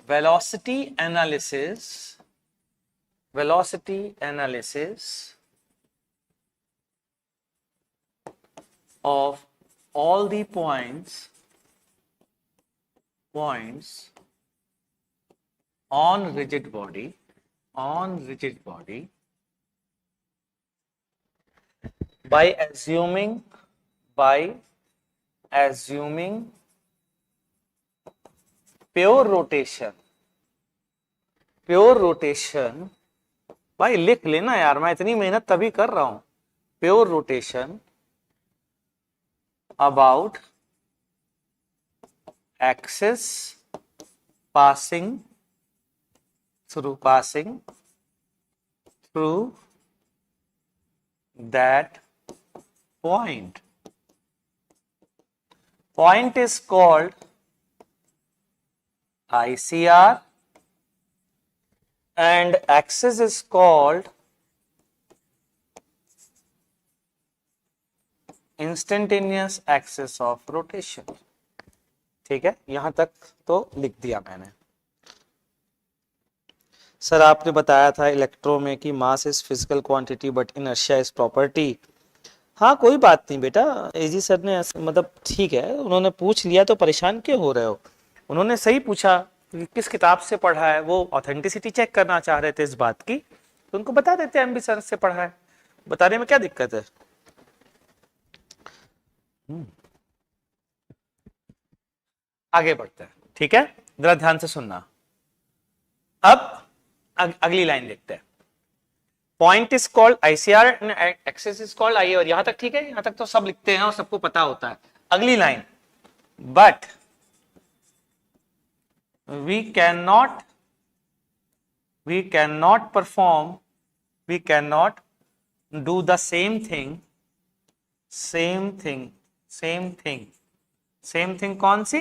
velocity analysis of all the points on rigid body by assuming pure rotation, भाई लिख लेना यार, मैं इतनी मेहनत तभी कर रहा हूं, pure rotation about axis passing through that point. Point is called ICR and axis is called instantaneous axis of rotation. ठीक है, यहां तक तो लिख दिया मैंने। सर आपने बताया था इलेक्ट्रो में कि mass is physical quantity but inertia is property. हाँ कोई बात नहीं बेटा, एजी सर ने मतलब ठीक है, उन्होंने पूछ लिया तो परेशान क्यों हो रहे हो, उन्होंने सही पूछा कि किस किताब से पढ़ा है, वो ऑथेंटिसिटी चेक करना चाह रहे थे इस बात की, तो उनको बता देते हैं एमबी सर से पढ़ा है, बताने में क्या दिक्कत है। आगे बढ़ते हैं, ठीक है, जरा ध्यान से सुनना। अब अगली लाइन देखते हैं। Point is called ICR, axis is called I, और यहां तक ठीक है, यहां तक तो सब लिखते हैं और सबको पता होता है। अगली line, but we can not do the same thing कौन सी,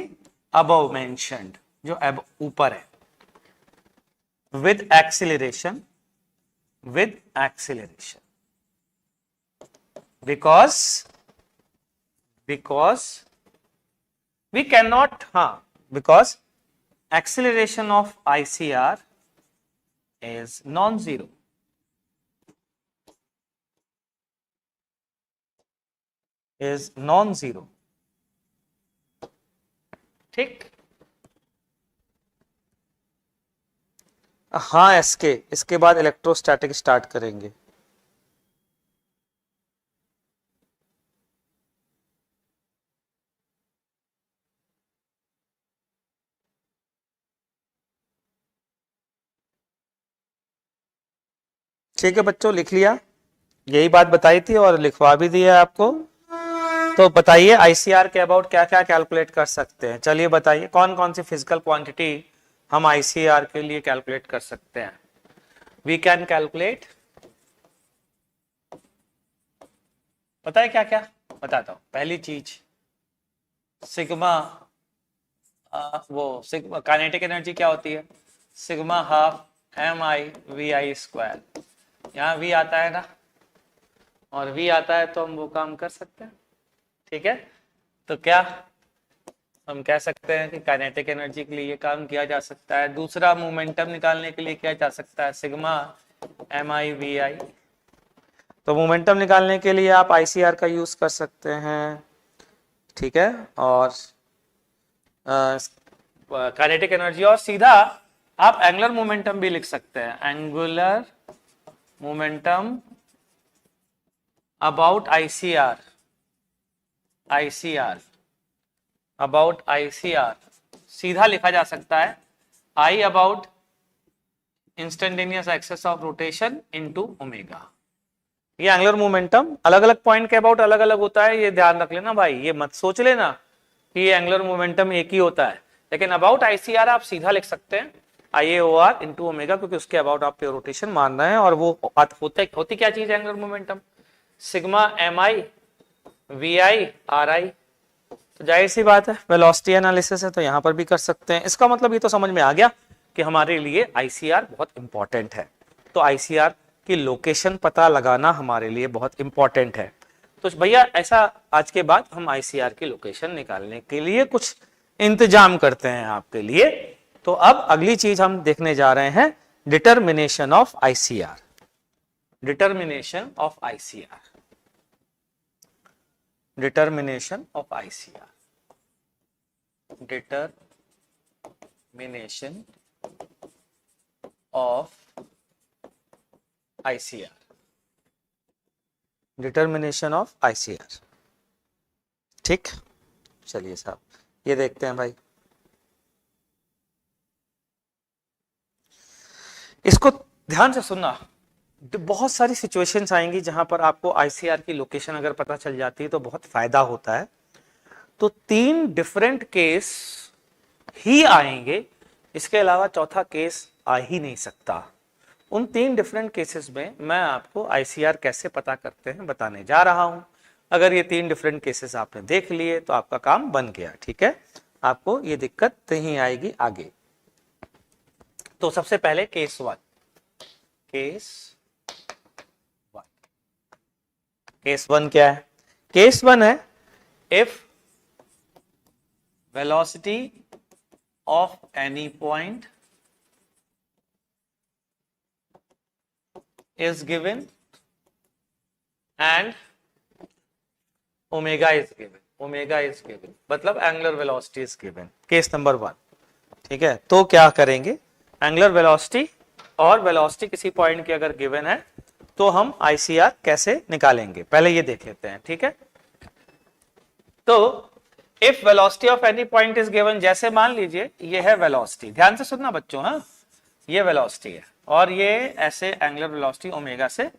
अबव मेंशन्ड, जो अब ऊपर है, with acceleration because we cannot, because acceleration of ICR is non-zero, ठीक। हाँ इसके बाद इलेक्ट्रोस्टैटिक स्टार्ट करेंगे। ठीक है बच्चों, लिख लिया, यही बात बताई थी और लिखवा भी दिया आपको। तो बताइए आईसीआर के अबाउट क्या क्या कैलकुलेट कर सकते हैं, चलिए बताइए कौन कौन सी फिजिकल क्वांटिटी हम आईसीआर के लिए कैलकुलेट कर सकते हैं। वी कैन कैलकुलेट, पता है क्या क्या, बताता हूं। पहली चीज सिग्मा, वो सिग्मा काइनेटिक एनर्जी क्या होती है, सिग्मा हाफ MI/VI स्क्वायर, यहाँ V आता है ना और V आता है तो हम वो काम कर सकते हैं, ठीक है। तो क्या हम कह सकते हैं कि काइनेटिक एनर्जी के लिए ये काम किया जा सकता है। दूसरा, मोमेंटम निकालने के लिए किया जा सकता है, सिग्मा MI/VI। तो मोमेंटम निकालने के लिए आप आईसीआर का यूज कर सकते हैं, ठीक है। और काइनेटिक एनर्जी, और सीधा आप एंगुलर मोमेंटम भी लिख सकते हैं, angular momentum about ICR, about ICR सीधा लिखा जा सकता है I about instantaneous axis of rotation into omega. ये एंगुलर मोमेंटम अलग अलग पॉइंट के अबाउट अलग अलग होता है, ये ध्यान रख लेना भाई, ये मत सोच लेना कि ये एंगुलर मोमेंटम एक ही होता है, लेकिन अबाउट आईसीआर आप सीधा लिख सकते हैं IAOR इनटू ओमेगा, क्योंकि उसके अबाउट आप प्योर रोटेशन मान रहे हैं। और वो होती क्या चीज है angular momentum, sigma MI/VI RI, तो जाहिर सी बात है वेलोसिटी एनालिसिस है तो यहां पर भी कर सकते हैं। इसका मतलब ये तो समझ में आ गया कि हमारे लिए आईसीआर बहुत इंपॉर्टेंट है। तो आईसीआर की लोकेशन पता लगाना हमारे लिए बहुत इंपॉर्टेंट है। तो भैया ऐसा आज के बाद हम आईसीआर की लोकेशन निकालने के लिए कुछ इंतजाम करते हैं आपके लिए। तो अब अगली चीज हम देखने जा रहे हैं determination of ICR. Determination of ICR, determination of ICR, determination of ICR, determination of ICR. ठीक, चलिए साहब ये देखते हैं भाई, इसको ध्यान से सुनना। बहुत सारी सिचुएशंस आएंगी जहां पर आपको आईसीआर की लोकेशन अगर पता चल जाती है तो बहुत फायदा होता है। तो 3 डिफरेंट केस ही आएंगे, इसके अलावा चौथा केस आ ही नहीं सकता। उन 3 डिफरेंट केसेस में मैं आपको आईसीआर कैसे पता करते हैं बताने जा रहा हूं। अगर ये 3 डिफरेंट केसेस आपने देख लिए तो आपका काम बन गया, ठीक है, आपको ये दिक्कत नहीं आएगी आगे। तो सबसे पहले केस 1, केस 1 क्या है? केस 1 है if velocity of any point is given and omega is given, मतलब angular velocity is given। Case number 1, ठीक है। तो क्या करेंगे, एंगुलर वेलोसिटी और वेलोसिटी किसी पॉइंट की अगर गिवन है तो हम आईसीआर कैसे निकालेंगे पहले ये देख लेते हैं, ठीक है। तो if velocity of any point is given, जैसे मान लीजिए ये है वेलोसिटी, ध्यान से सुनना बच्चों, हाँ, ये वेलोसिटी है और ये ऐसे एंगुलर वेलोसिटी ओमेगा से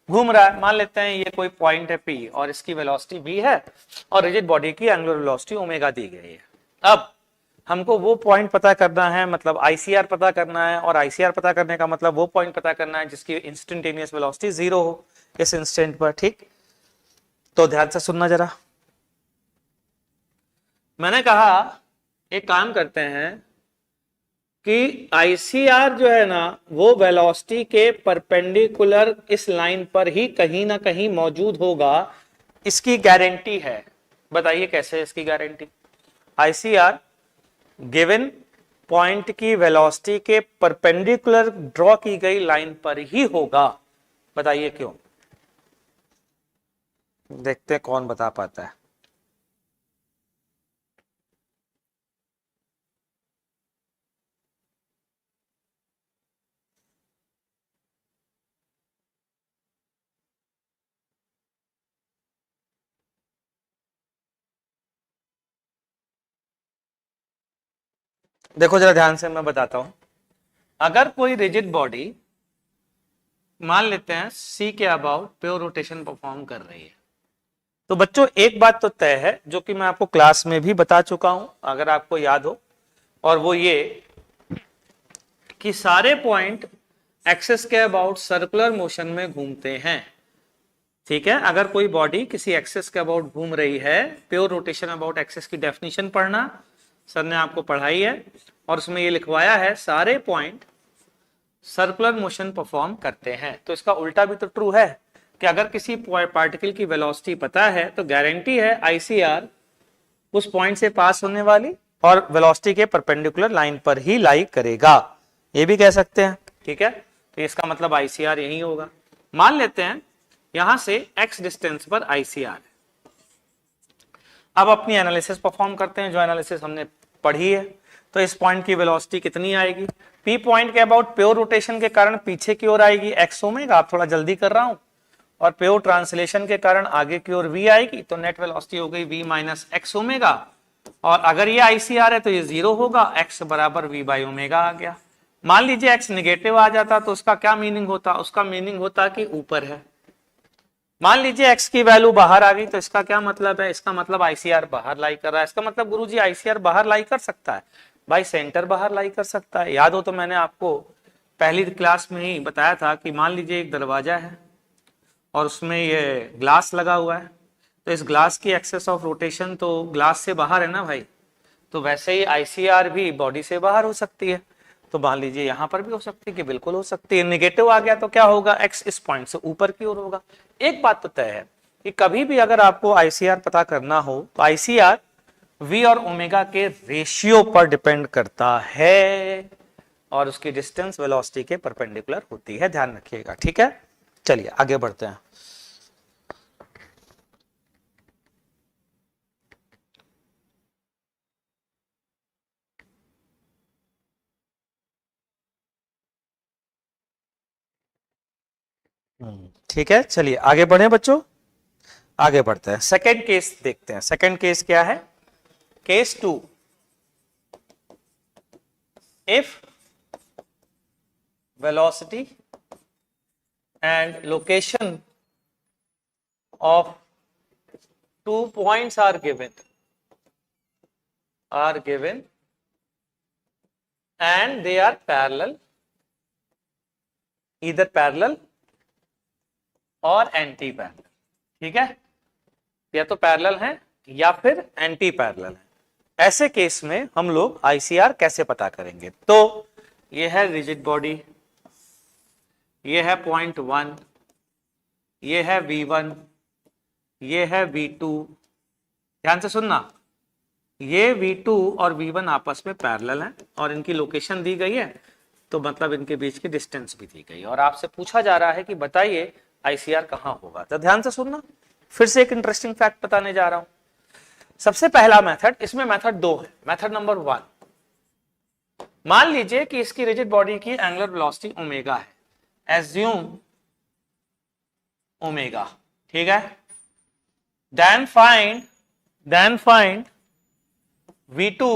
घूम रहा है। मान लेते हैं ये कोई पॉइंट है P और इसकी वेलोसिटी V है और रिजिड बॉडी की एंगुलर वेलोसिटी ओमेगा दी गई है। अब हमको वो पॉइंट पता करना है, मतलब आईसीआर पता करना है, और आईसीआर पता करने का मतलब वो पॉइंट पता करना है जिसकी इंस्टेंटेनियस वेलोसिटी 0 हो इस इंस्टेंट पर, ठीक। तो ध्यान से सुनना जरा, मैंने कहा एक काम करते हैं कि आईसीआर जो है ना वो वेलोसिटी के परपेंडिकुलर इस लाइन पर ही कहीं ना कहीं मौजूद होगा, इसकी गारंटी है। बताइए कैसे इसकी गारंटी? आईसीआर गिवन पॉइंट की वेलोसिटी के परपेंडिकुलर ड्रॉ की गई लाइन पर ही होगा। बताइए क्यों? देखते हैं कौन बता पाता है। देखो जरा ध्यान से मैं बताता हूं। अगर कोई रिजिड बॉडी मान लेते हैं सी के अबाउट प्योर रोटेशन परफॉर्म कर रही है, तो बच्चों एक बात तो तय है जो कि मैं आपको क्लास में भी बता चुका हूं अगर आपको याद हो, और वो ये कि सारे पॉइंट एक्सिस के अबाउट सर्कुलर मोशन में घूमते हैं, ठीक है। अगर कोई बॉडी किसी एक्सिस के अबाउट घूम रही है, प्योर रोटेशन अबाउट एक्सिस की डेफिनेशन पढ़ना, सर ने आपको पढ़ाई है और उसमें ये लिखवाया है सारे पॉइंट सर्कुलर मोशन परफॉर्म करते हैं। तो इसका उल्टा भी तो ट्रू है कि अगर किसी पार्टिकल की वेलोसिटी पता है तो गारंटी है आईसीआर उस पॉइंट से पास होने वाली और वेलोसिटी के परपेंडिकुलर लाइन पर ही लाई करेगा, ये भी कह सकते हैं, ठीक है। तो इसका मतलब आईसीआर यही होगा। मान लेते हैं यहां से x डिस्टेंस पर आईसीआर है। अब अपनी एनालिसिस परफॉर्म करते हैं, जो एनालिसिस हमने पढ़ी है। तो इस पॉइंट की वेलोसिटी कितनी आएगी? P पॉइंट के अबाउट प्योर रोटेशन के कारण पीछे की ओर आएगी x ओमेगा, आप थोड़ा जल्दी कर रहा हूं, और प्योर ट्रांसलेशन के कारण आगे की ओर v आएगी, तो नेट वेलोसिटी हो गई v माइनस एक्स ओमेगा। और अगर ये आईसीआर है तो ये 0 होगा, x बराबर v बाई ओमेगा आ गया। मान लीजिए x निगेटिव आ जाता तो उसका क्या मीनिंग होता? उसका मीनिंग होता कि ऊपर है। मान लीजिए x की वैल्यू बाहर आ गई तो इसका क्या मतलब है? इसका मतलब आईसीआर बाहर लाई कर रहा है। इसका मतलब गुरुजी आईसीआर बाहर लाई कर सकता है? भाई सेंटर बाहर लाई कर सकता है। याद हो तो मैंने आपको पहली क्लास में ही बताया था कि मान लीजिए एक दरवाजा है और उसमें ये ग्लास लगा हुआ है, तो इस ग्लास की एक्सेस ऑफ रोटेशन तो ग्लास से बाहर है ना भाई, तो वैसे ही आईसीआर भी बॉडी से बाहर हो सकती है। तो मान लीजिए यहां पर भी हो सकती है कि बिल्कुल हो सकती है। नेगेटिव आ गया तो क्या होगा, एक्स इस पॉइंट से ऊपर की ओर होगा। एक बात तो तय है कि कभी भी अगर आपको आईसीआर पता करना हो तो आईसीआर वी और ओमेगा के रेशियो पर डिपेंड करता है और उसकी डिस्टेंस वेलोसिटी के परपेंडिकुलर होती है, ध्यान रखिएगा। ठीक है, चलिए आगे बढ़ते हैं। ठीक है, चलिए आगे बढ़े बच्चों, आगे बढ़ते हैं। सेकेंड केस देखते हैं। सेकेंड केस क्या है, case 2, if velocity and location of 2 points are given and they are parallel, either parallel और एंटी पैरेलल। ठीक है, या तो पैरेलल है या फिर एंटी पैरेलल है। ऐसे केस में हम लोग आईसीआर कैसे पता करेंगे, तो ये है रिजिड बॉडी, ये है पॉइंट 1, ये है V1, ये है V2। ध्यान से सुनना, ये V2 और V1 आपस में पैरेलल हैं और इनकी लोकेशन दी गई है, तो मतलब इनके बीच की डिस्टेंस भी दी गई है और आपसे पूछा जा रहा है कि बताइए आईसीआर कहां होगा। तो ध्यान से सुनना, फिर से एक इंटरेस्टिंग फैक्ट बताने जा रहा हूं। सबसे पहला मेथड, इसमें मेथड 2 है। मेथड नंबर 1, मान लीजिए कि इसकी रिजिड बॉडी की एंगुलर वेलोसिटी ओमेगा है, एज्यूम ओमेगा। ठीक है, then find V2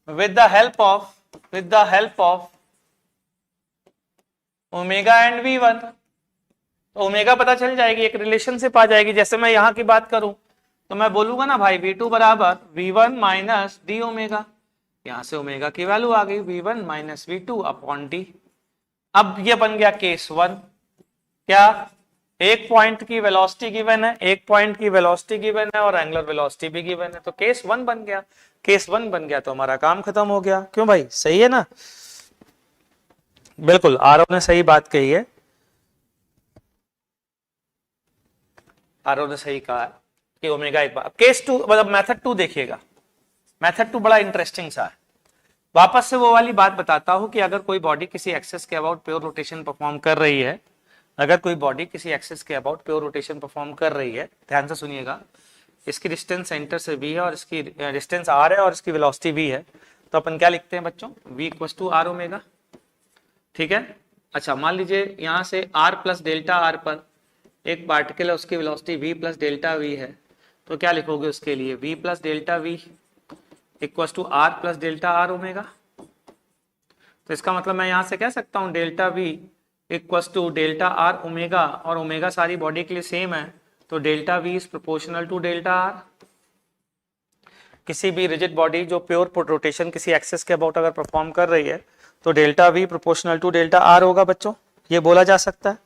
with the help of omega and V1। तो ओमेगा पता चल जाएगी, एक रिलेशनशिप आ जाएगी। जैसे मैं यहां की बात करूं तो मैं बोलूंगा ना भाई V2 बराबर V1 माइनस डी ओमेगा, यहां से ओमेगा की वैल्यू आ गई V1 minus V2 upon D. अब ये बन गया केस 1। क्या, एक पॉइंट की वेलोसिटी गिवन है, एक पॉइंट की वेलोसिटी गिवन है और एंगुलर वेलोसिटी भी गिवन है, तो केस 1 बन गया। केस 1 बन गया तो हमारा काम खत्म हो गया। क्यों भाई, सही है ना? बिल्कुल, आरव ने सही बात कही है, आरव ने सही कहा कि ओमेगा एक बार। केस 2 मतलब मेथड 2 देखिएगा, मेथड 2 बड़ा इंटरेस्टिंग सा है। वापस से वो वाली बात बताता हूं कि अगर कोई बॉडी किसी एक्सेस के अबाउट प्योर रोटेशन परफॉर्म कर रही है, अगर कोई बॉडी किसी एक्सेस के अबाउट प्योर रोटेशन परफॉर्म कर रही है, ध्यान से सुनिएगा, इसकी डिस्टेंस सेंटर से v है और इसकी डिस्टेंस r है और इसकी वेलोसिटी v है, तो अपन क्या लिखते हैं बच्चों, v equals to r omega. ठीक है, अच्छा मान लीजिए यहां से r प्लस डेल्टा r पर एक पार्टिकल है, उसकी velocity v plus delta v है, तो क्या लिखोगे उसके लिए, v plus delta v equals to r plus delta r omega. तो इसका मतलब मैं यहां से कह सकता हूं delta v equals to delta r omega, और ओमेगा सारी बॉडी के लिए सेम है, तो delta v is proportional to delta r. किसी भी रिजिड बॉडी जो प्योर रोटेशन किसी एक्सेस के अबाउट अगर परफॉर्म कर रही है तो delta v proportional to delta r होगा बच्चों, ये बोला जा सकता है।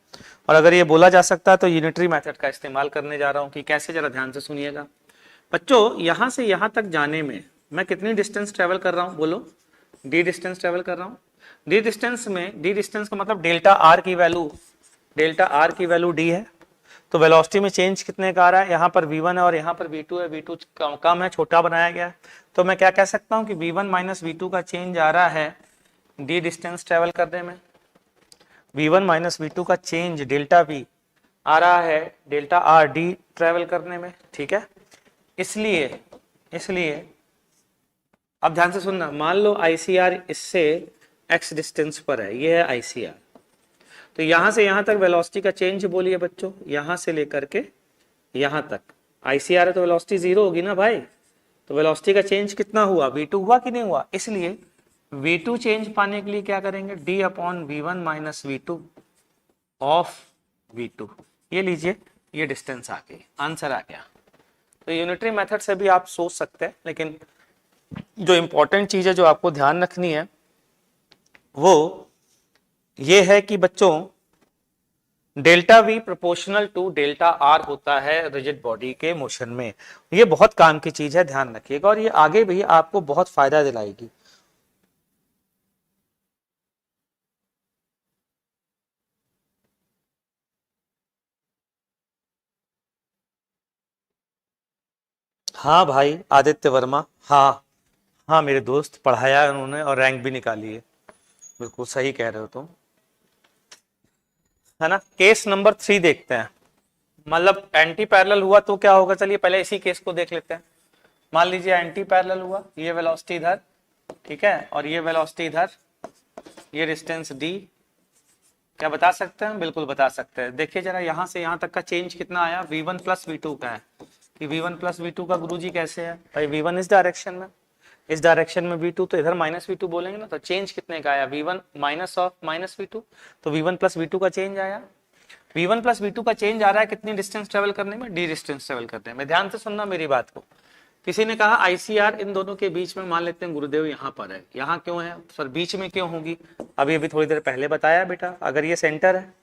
और अगर ये बोला जा सकता है तो यूनिटरी मेथड का इस्तेमाल करने जा रहा हूं कि कैसे, जरा ध्यान से सुनिएगा बच्चों। यहां से यहां तक जाने में मैं कितनी डिस्टेंस ट्रेवल कर रहा हूं, बोलो, डी डिस्टेंस ट्रेवल कर रहा हूं। डी डिस्टेंस में, डी डिस्टेंस का मतलब डेल्टा आर की वैल्यू डी है, तो वेलोसिटी में चेंज कितने का आ रहा है, यहाँ पर v1 है और यहाँ पर v2 है, v2 कम है, छोटा बनाया गया है, तो मैं क्या कह सकता हूँ कि v1 माइनस v2 का चेंज आ रहा है डी डिस्टेंस ट्रेवल करने में। v1 माइनस v2 का चेंज डेल्टा v आ रहा है डेल्टा आर डी ट्रेवल करने में। ठीक है, इसलिए अब ध्यान से सुनना, मान लो आईसीआर इससे x डिस्टेंस पर है, ये है आईसीआर, तो यहां से यहां तक वेलोसिटी का चेंज बोलिए बच्चों, यहां से लेकर के यहां तक आईसीआर है तो वेलोसिटी 0 होगी ना भाई, तो वेलोसिटी का चेंज कितना हुआ, v2 हुआ कि नहीं हुआ, इसलिए v2 चेंज पाने के लिए क्या करेंगे, d upon v1 minus v2 of v2। ये लीजिए, ये डिस्टेंस आ गई, आंसर आ गया। तो यूनिटरी मेथड से भी आप सोच सकते हैं, लेकिन जो इंपॉर्टेंट चीज है जो आपको ध्यान रखनी है वो ये है कि बच्चों delta v proportional to delta r होता है रिजिड बॉडी के मोशन में। ये बहुत काम की चीज है, ध्यान रखिएगा, और ये आगे भी आपको बहुत फायदा दिलाएगी। हाँ भाई आदित्य वर्मा, हाँ हाँ मेरे दोस्त, पढ़ाया है उन्होंने और रैंक भी निकाली है। बिल्कुल सही कह रहे हो तुम, है ना। केस नंबर 3 देखते हैं, मतलब एंटी पैरेलल हुआ तो क्या होगा, चलिए पहले इसी केस को देख लेते हैं। मान लीजिए एंटी पैरेलल हुआ, ये वेलोसिटी इधर, ठीक है, और ये वेलोसिटी इधर, ये डिस्टेंस डी। क्या बता सकते हैं? बिल्कुल बता सकते हैं। देखिए जरा यहां से यहां तक का चेंज कितना आया, v1 प्लस v2 का है। कि v1 प्लस v2 का गुरुजी कैसे है भाई, v1 इस डायरेक्शन में, इस डायरेक्शन में v2, तो इधर माइनस v2 बोलेंगे ना, तो चेंज कितने का आया, v1 minus of minus v2, तो v1 प्लस v2 का चेंज आया। v1 प्लस v2 का चेंज आ रहा है कितनी डिस्टेंस ट्रेवल करने में, d डिस्टेंस ट्रेवल करने में। ध्यान से सुनना मेरी बात को। किसी ने कहा आईसीआर इन दोनों के बीच में, मान लेते हैं गुरुदेव यहाँ पर है, यहाँ क्यों है सर, बीच में क्यों होगी, अभी थोड़ी देर पहले बताया बेटा। अगर ये सेंटर है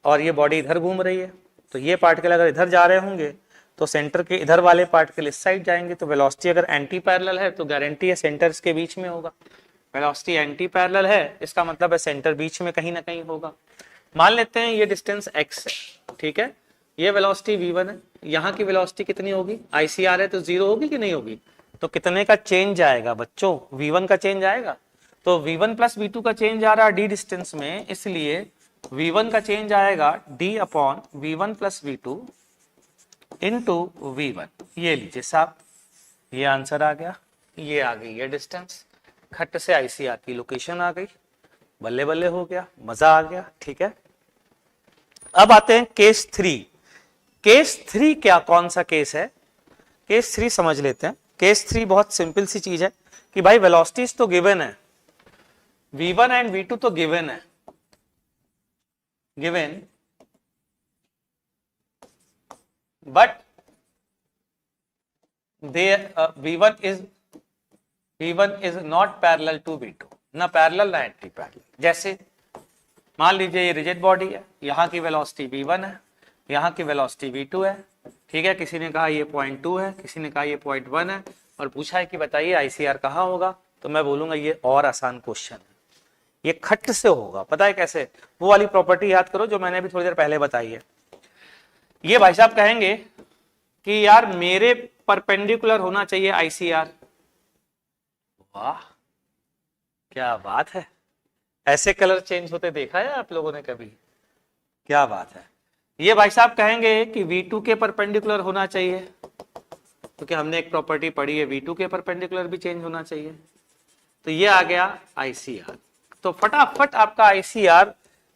और ये बॉडी इधर घूम रही है, तो ये पार्टिकल अगर इधर जा रहे होंगे तो सेंटर के इधर वाले पार्टिकल इस साइड जाएंगे। तो वेलोसिटी अगर एंटी पैरेलल है तो गारंटी है सेंटर्स के बीच में होगा। वेलोसिटी एंटी पैरेलल है, इसका मतलब है सेंटर बीच में कहीं ना कहीं होगा। मान लेते हैं ये डिस्टेंस x है, ठीक है, ये वेलोसिटी v1 है, यहाँ की वेलोसिटी कितनी होगी, ICR है तो 0 होगी कि नहीं होगी, तो कितने का चेंज आएगा बच्चों, v1 का चेंज आएगा। तो v1 प्लस v2 का चेंज आ रहा है d डिस्टेंस में, इसलिए v1 का चेंज आएगा d upon v1 plus v2 into v1। ये लीजिए साहब, ये आंसर आ गया, ये आ गई ये डिस्टेंस, खट से ICR की लोकेशन आ गई, बल्ले बल्ले हो गया, मजा आ गया, ठीक है। अब आते हैं केस 3। केस 3 क्या, कौन सा केस है, केस 3 समझ लेते हैं। केस 3 बहुत सिंपल सी चीज है कि भाई वेलोसिटीज तो गिवन है, v1 एंड v2 तो गिवन है, given, but v1 is not parallel to v2, ना पैरेलल ना एंटी पैरेलल। जैसे मान लीजिए ये रिजिड बॉडी है, यहाँ की वेलोसिटी v1 है, यहाँ की वेलोसिटी v2 है, ठीक है। किसी ने कहा ये 0.2 है, किसी ने कहा ये 0.1 है, और पूछा है कि बताइए ICR कहाँ होगा, तो मैं बोलूंगा ये और आसान क्वेश्चन है, ये खट से होगा। पता है कैसे, वो वाली प्रॉपर्टी याद करो जो मैंने अभी थोड़ी देर पहले बताई है। ये भाई साहब कहेंगे कि यार मेरे परपेंडिकुलर होना चाहिए ICR। वाह क्या बात है, ऐसे कलर चेंज होते देखा है आप लोगों ने कभी, क्या बात है। ये भाई साहब कहेंगे कि v2 के परपेंडिकुलर होना चाहिए, क्योंकि हमने एक प्रॉपर्टी पढ़ी है v2 के परपेंडिकुलर भी चेंज होना चाहिए, तो ये आ गया ICR। तो फटाफट आपका ICR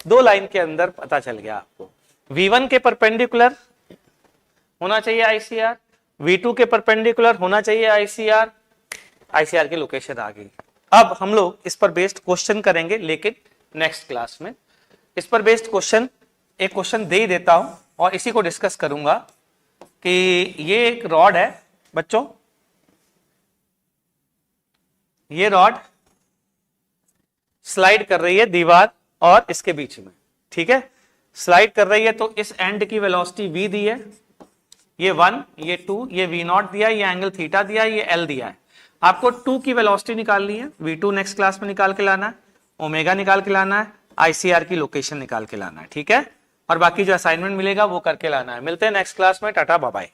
2 लाइन के अंदर पता चल गया आपको। v1 के परपेंडिकुलर होना चाहिए ICR, v2 के परपेंडिकुलर होना चाहिए ICR, ICR की लोकेशन आ गई। अब हम लोग इस पर बेस्ड क्वेश्चन करेंगे, लेकिन नेक्स्ट क्लास में इस पर बेस्ड क्वेश्चन, एक क्वेश्चन दे ही देता हूं और इसी को डिस्कस करूंगा कि ये एक रॉड है बच्चों, ये रॉड स्लाइड कर रही है दीवार और इसके बीच में, ठीक है, स्लाइड कर रही है, तो इस एंड की वेलोसिटी v दी है, ये 1, ये 2, ये v0 दिया, ये एंगल थीटा दिया, ये l दिया है। आपको 2 की वेलोसिटी निकालनी है, v2 नेक्स्ट क्लास में निकाल के लाना है, ओमेगा निकाल के लाना है, ICR की लोकेशन निकाल के लाना है, ठीक है, और बाकी जो असाइनमेंट मिलेगा वो करके लाना है। मिलते हैं नेक्स्ट क्लास में, टाटा बाय बाय।